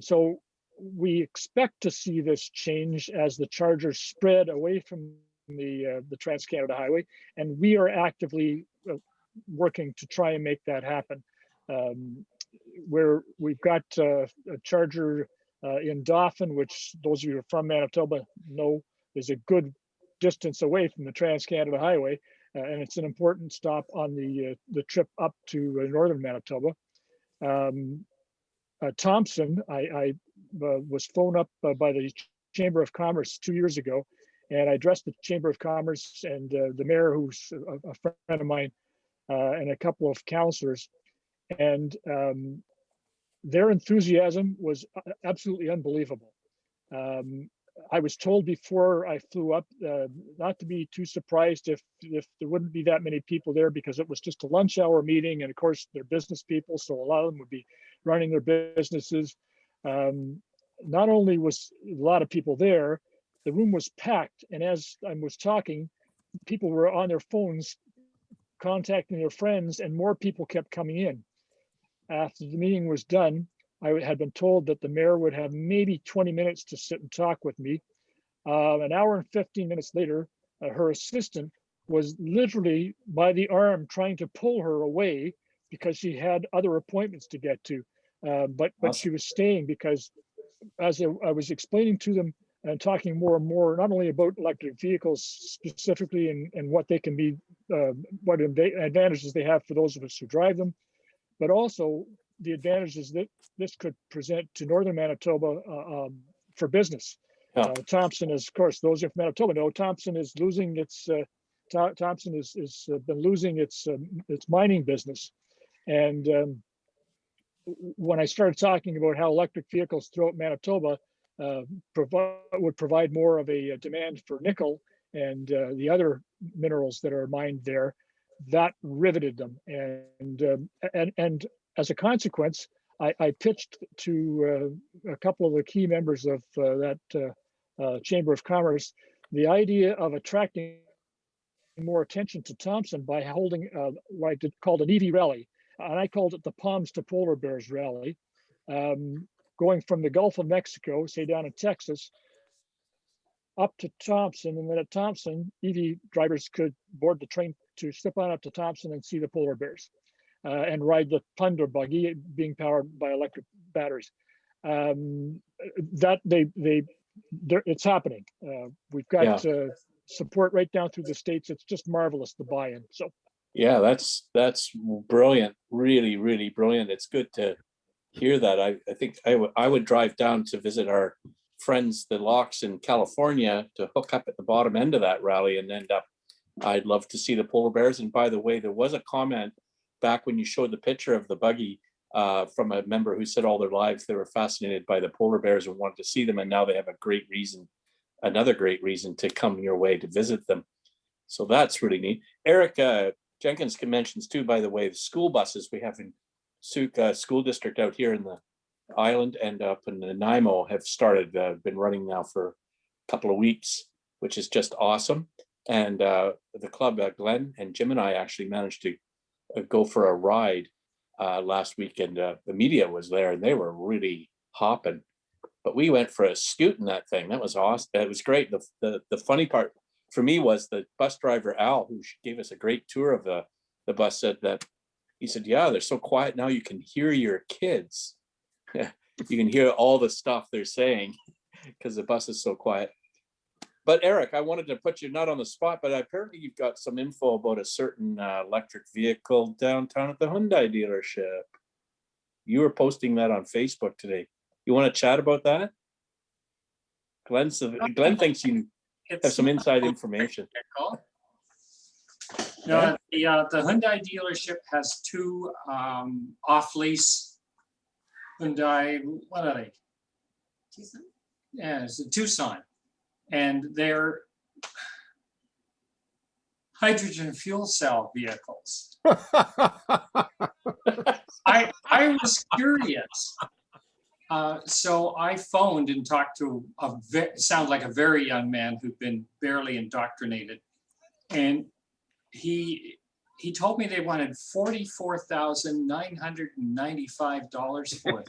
So we expect to see this change as the chargers spread away from the Trans-Canada Highway, and we are actively working to try and make that happen. Where we've got a charger in Dauphin, which those of you who are from Manitoba know is a good distance away from the Trans-Canada Highway, and it's an important stop on the trip up to northern Manitoba. Thompson, I was phoned up by the Chamber of Commerce 2 years ago, and I addressed the Chamber of Commerce and the mayor, who's a friend of mine, and a couple of councillors, and their enthusiasm was absolutely unbelievable. I was told before I flew up not to be too surprised if there wouldn't be that many people there, because it was just a lunch hour meeting, and of course they're business people, so a lot of them would be running their businesses. Not only was a lot of people there, the room was packed, and as I was talking, people were on their phones contacting their friends, and more people kept coming in. After the meeting was done, I had been told that the mayor would have maybe 20 minutes to sit and talk with me. An hour and 15 minutes later, her assistant was literally by the arm trying to pull her away because she had other appointments to get to. But she was staying because, as I was explaining to them and talking more and more, not only about electric vehicles specifically and what they can be, what advantages they have for those of us who drive them, but also the advantages that this could present to northern Manitoba for business. Yeah. Thompson is, of course, those of Manitoba know Thompson is losing its Thompson is been losing its mining business, and when I started talking about how electric vehicles throughout Manitoba would provide more of a demand for nickel and the other minerals that are mined there, that riveted them, and as a consequence, I pitched to a couple of the key members of that Chamber of Commerce the idea of attracting more attention to Thompson by holding what I called an EV rally. And I called it the Palms to Polar Bears rally, going from the Gulf of Mexico, say down in Texas, up to Thompson. And then at Thompson, EV drivers could board the train to slip on up to Thompson and see the polar bears and ride the Thunder buggy being powered by electric batteries. It's happening. We've got support right down through the States. It's just marvelous, the buy-in. So yeah, that's brilliant. Really, really brilliant. It's good to hear that. I think I would drive down to visit our friends, the Locks in California, to hook up at the bottom end of that rally and end up. I'd love to see the polar bears. And by the way, there was a comment back when you showed the picture of the buggy from a member who said all their lives they were fascinated by the polar bears and wanted to see them. And now they have another great reason to come your way to visit them. So that's really neat. Eric Jenkins mentions too, by the way, the school buses we have in Souk School District out here in the island and up in Nanaimo have started, been running now for a couple of weeks, which is just awesome. And the club, Glenn and Jim and I actually managed to go for a ride last week, and the media was there and they were really hopping. But we went for a scoot in that thing. That was awesome. It was great. The funny part for me was the bus driver, Al, who gave us a great tour of the bus, said that he said, yeah, they're so quiet now you can hear your kids. You can hear all the stuff they're saying because the bus is so quiet. But Eric, I wanted to put you not on the spot, but apparently you've got some info about a certain electric vehicle downtown at the Hyundai dealership. You were posting that on Facebook today. You want to chat about that? Glenn thinks you have some inside information. No, the Hyundai dealership has two off-lease Hyundai, what are they? Tucson? Yeah, it's a Tucson. And they're hydrogen fuel cell vehicles. I was curious. So I phoned and talked to sound like a very young man who'd been barely indoctrinated. And he told me they wanted $44,995 for it.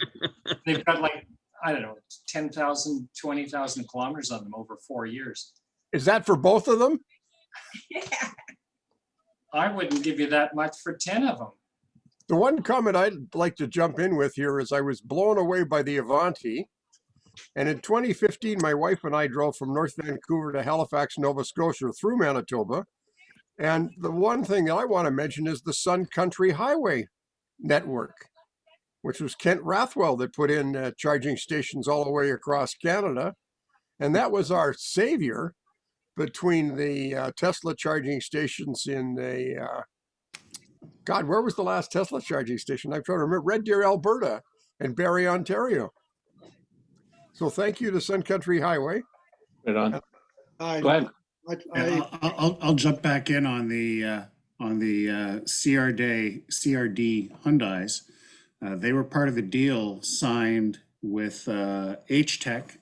They've got like, I don't know, 10,000, 20,000 kilometers on them over 4 years. Is that for both of them? Yeah. I wouldn't give you that much for 10 of them. The one comment I'd like to jump in with here is I was blown away by the Avanti. And in 2015, my wife and I drove from North Vancouver to Halifax, Nova Scotia through Manitoba. And the one thing I want to mention is the Sun Country Highway network, which was Kent Rathwell that put in charging stations all the way across Canada. And that was our savior between the Tesla charging stations in the, God, where was the last Tesla charging station? I'm trying to remember, Red Deer, Alberta, and Barrie, Ontario. So thank you to Sun Country Highway. Right on. Glenn. I'll jump back in on the CRD Hyundais. They were part of a deal signed with H-Tech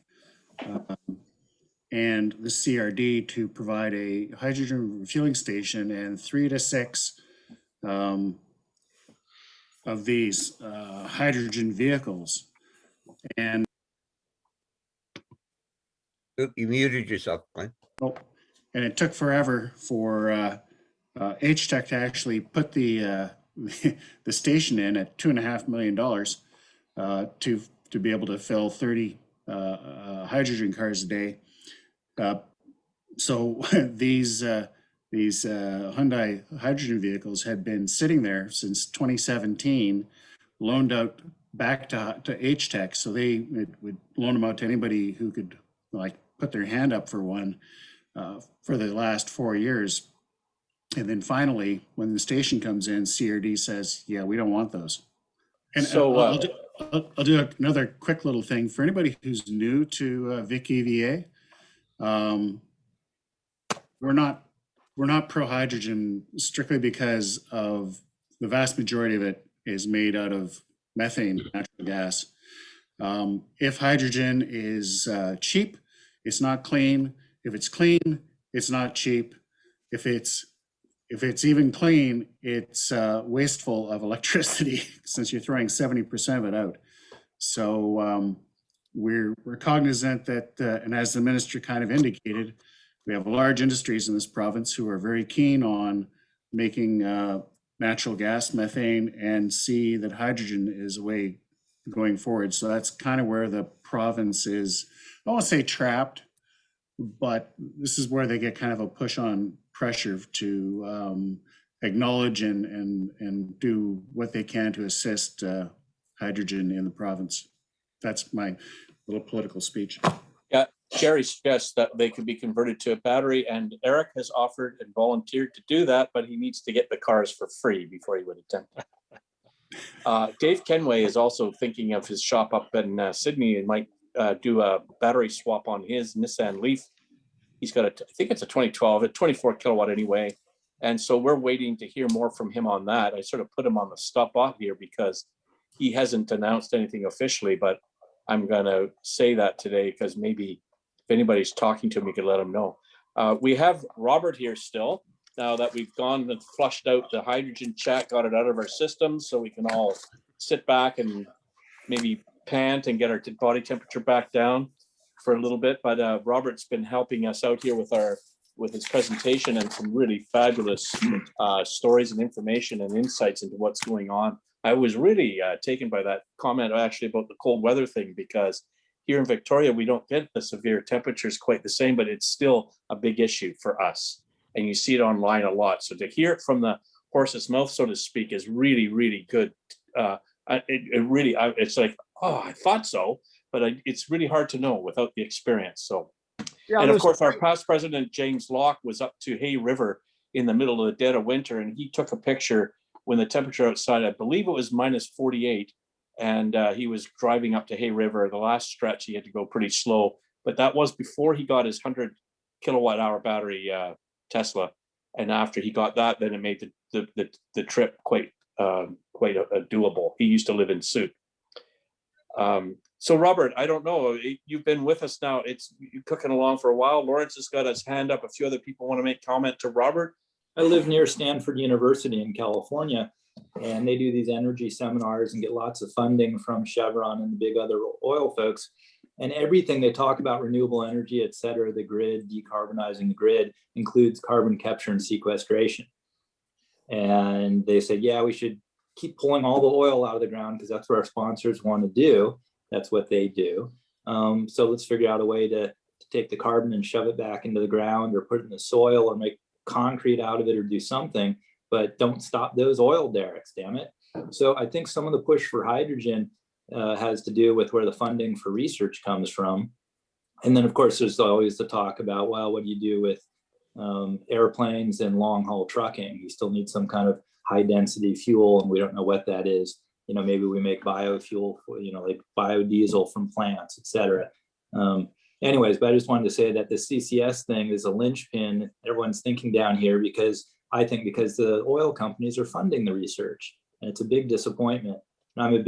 and the CRD to provide a hydrogen refueling station and 3 to 6 of these hydrogen vehicles. And you muted yourself, Glenn. Oh, and it took forever for H-Tech to actually put the station in at $2.5 million to be able to fill 30 hydrogen cars a day. So these Hyundai hydrogen vehicles had been sitting there since 2017, loaned out back to H-Tech. So they would loan them out to anybody who could like put their hand up for one for the last 4 years. And then finally, when the station comes in, CRD says, yeah, we don't want those. And so I'll do another quick little thing for anybody who's new to VicEVA. We're not pro hydrogen strictly because of the vast majority of it is made out of methane, natural gas. If hydrogen is cheap, it's not clean. If it's clean, it's not cheap. If it's even clean, it's wasteful of electricity since you're throwing 70% of it out. So we're cognizant that, and as the minister kind of indicated, we have large industries in this province who are very keen on making natural gas, methane, and see that hydrogen is a way going forward. So that's kind of where the province is, I won't say trapped, but this is where they get kind of a push on pressure to acknowledge and do what they can to assist hydrogen in the province. That's my little political speech. Yeah, Jerry suggests that they could be converted to a battery, and Eric has offered and volunteered to do that, but he needs to get the cars for free before he would attempt it. Dave Kenway is also thinking of his shop up in Sydney and might do a battery swap on his Nissan Leaf. He's got I think it's a 2012, a 24 kilowatt anyway. And so we're waiting to hear more from him on that. I sort of put him on the stop off here because he hasn't announced anything officially, but I'm going to say that today because maybe if anybody's talking to him, we could let him know. We have Robert here still. Now that we've gone and flushed out the hydrogen chat, got it out of our systems so we can all sit back and maybe pant and get our body temperature back down for a little bit. But Robert's been helping us out here with his presentation and some really fabulous stories and information and insights into what's going on. I was really taken by that comment actually about the cold weather thing, because here in Victoria, we don't get the severe temperatures quite the same, but it's still a big issue for us. And you see it online a lot. So to hear it from the horse's mouth, so to speak, is really, really good. It's like, oh, I thought so, but it's really hard to know without the experience. So, yeah, and of course, our past president, James Locke, was up to Hay River in the middle of the dead of winter, and he took a picture when the temperature outside, I believe it was -48, and he was driving up to Hay River. The last stretch, he had to go pretty slow, but that was before he got his 100 kilowatt hour battery Tesla. And after he got that, then it made the trip quite doable. He used to live in Soot. So Robert, I don't know, you've been with us now. You're cooking along for a while. Lawrence has got his hand up. A few other people want to make comment to Robert. I live near Stanford University in California, and they do these energy seminars and get lots of funding from Chevron and the big other oil folks. And everything they talk about, renewable energy, et cetera, the grid, decarbonizing the grid, includes carbon capture and sequestration. And they said, yeah, we should keep pulling all the oil out of the ground because that's what our sponsors want to do. That's what they do. So let's figure out a way to take the carbon and shove it back into the ground or put it in the soil and make concrete out of it or do something, but don't stop those oil derricks, damn it. So I think some of the push for hydrogen has to do with where the funding for research comes from. And then of course, there's always the talk about, well, what do you do with airplanes and long haul trucking? You still need some kind of high density fuel, and we don't know what that is. You know, maybe we make biofuel, like biodiesel from plants, et cetera. Anyways, but I just wanted to say that the CCS thing is a linchpin everyone's thinking down here, because the oil companies are funding the research, and it's a big disappointment. And I'm a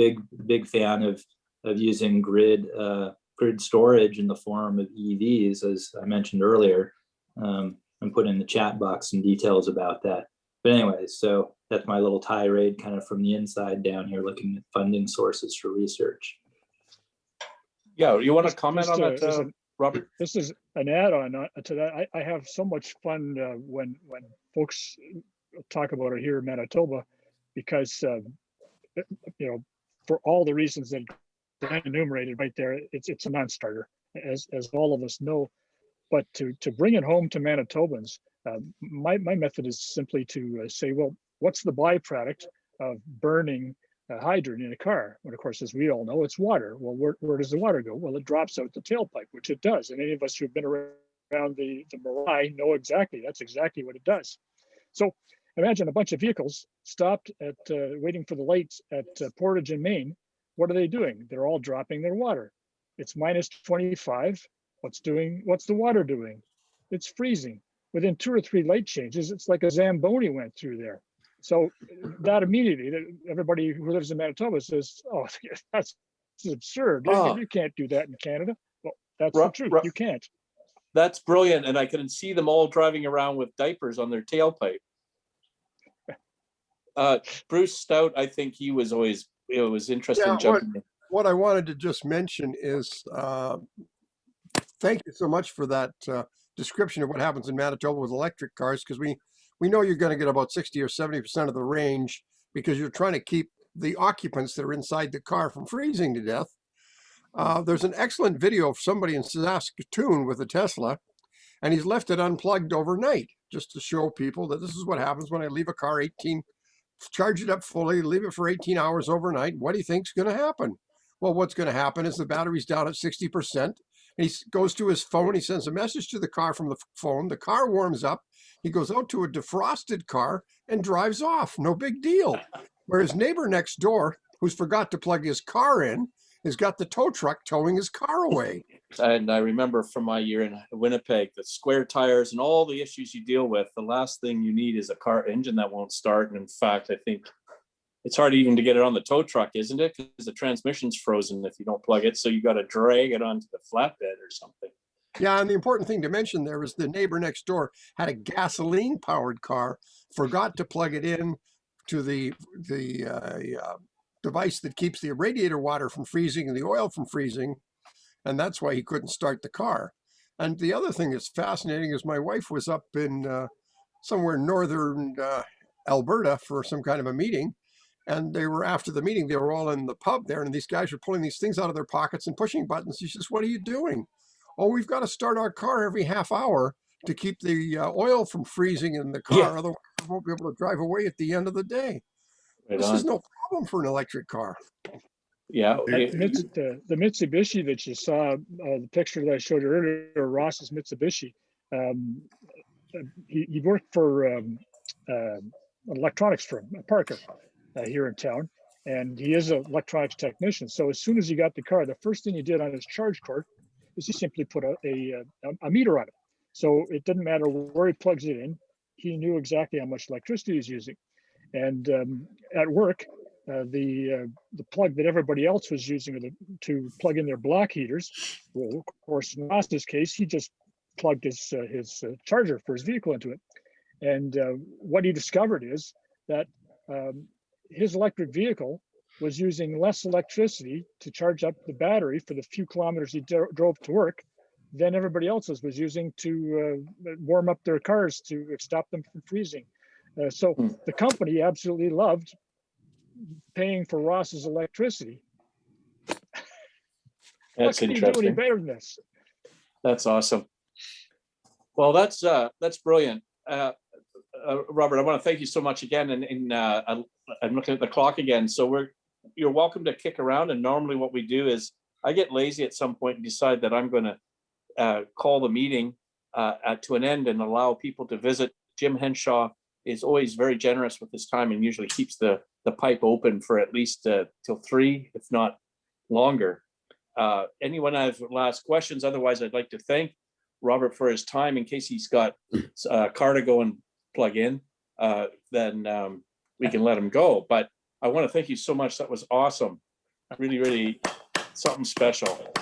big fan of using grid storage in the form of EVs, as I mentioned earlier, and put in the chat box some details about that. But anyways, so that's my little tirade kind of from the inside down here, looking at funding sources for research. Yeah, you want to comment on that, Robert? This is an add-on to that. I have so much fun when folks talk about it here in Manitoba, because for all the reasons that Glenn enumerated right there, it's a non-starter, as all of us know. But to bring it home to Manitobans, my method is simply to say, well, what's the byproduct of burning hydrogen in a car? When of course, as we all know, it's water. Well, where does the water go? Well, it drops out the tailpipe, which it does. And any of us who've been around the Marais know that's exactly what it does. So imagine a bunch of vehicles stopped at waiting for the lights at Portage in Maine. What are they doing? They're all dropping their water. It's -25. What's the water doing? It's freezing. Within 2 or 3 light changes, it's like a Zamboni went through there. So that immediately, everybody who lives in Manitoba says, "Oh, that's absurd. You can't do that in Canada." Well, that's the truth. You can't. That's brilliant, and I can see them all driving around with diapers on their tailpipe. Bruce Stout, I think he was always, it was interesting jumping in. What I wanted to just mention is, thank you so much for that description of what happens in Manitoba with electric cars, because we know you're going to get about 60 or 70% of the range because you're trying to keep the occupants that are inside the car from freezing to death. There's an excellent video of somebody in Saskatoon with a Tesla, and he's left it unplugged overnight just to show people that this is what happens when I leave a car charge it up fully, leave it for 18 hours overnight. What do you think's going to happen? Well, what's going to happen is the battery's down at 60%. And he goes to his phone. He sends a message to the car from the phone. The car warms up. He goes out to a defrosted car and drives off. No big deal. Where his neighbor next door, who's forgot to plug his car in, has got the tow truck towing his car away. And I remember from my year in Winnipeg, the square tires and all the issues you deal with, the last thing you need is a car engine that won't start. And in fact, I think it's hard even to get it on the tow truck, isn't it? Because the transmission's frozen if you don't plug it. So you got to drag it onto the flatbed or something. Yeah, and the important thing to mention there is the neighbor next door had a gasoline-powered car, forgot to plug it in to the device that keeps the radiator water from freezing and the oil from freezing, and that's why he couldn't start the car. And the other thing that's fascinating is my wife was up in somewhere northern Alberta for some kind of a meeting, and they were, after the meeting, they were all in the pub there, and these guys were pulling these things out of their pockets and pushing buttons. She says, "What are you doing?" "Oh, we've got to start our car every half hour to keep the oil from freezing in the car, otherwise we won't be able to drive away at the end of the day." This is no problem for an electric car. Yeah. The Mitsubishi that you saw, the picture that I showed you earlier, Ross's Mitsubishi, he worked for an electronics firm, Parker, here in town, and he is an electronics technician. So as soon as he got the car, the first thing he did on his charge cord is he simply put a meter on it. So it didn't matter where he plugs it in, he knew exactly how much electricity he's using. And at work, the plug that everybody else was using to plug in their block heaters, well, of course, in Ross's case, he just plugged his charger for his vehicle into it. And what he discovered is that his electric vehicle was using less electricity to charge up the battery for the few kilometers he drove to work than everybody else's was using to warm up their cars to stop them from freezing. So the company absolutely loved paying for Ross's electricity. What can you do any better than this? That's awesome. Well, that's brilliant. Robert, I want to thank you so much again. And I'm looking at the clock again. So you're welcome to kick around. And normally what we do is I get lazy at some point and decide that I'm going to call the meeting to an end and allow people to visit. Jim Henshaw is always very generous with his time and usually keeps the pipe open for at least till 3, if not longer. Anyone has last questions? Otherwise, I'd like to thank Robert for his time. In case he's got a car to go and plug in, then we can let him go. But I want to thank you so much. That was awesome. Really, really something special.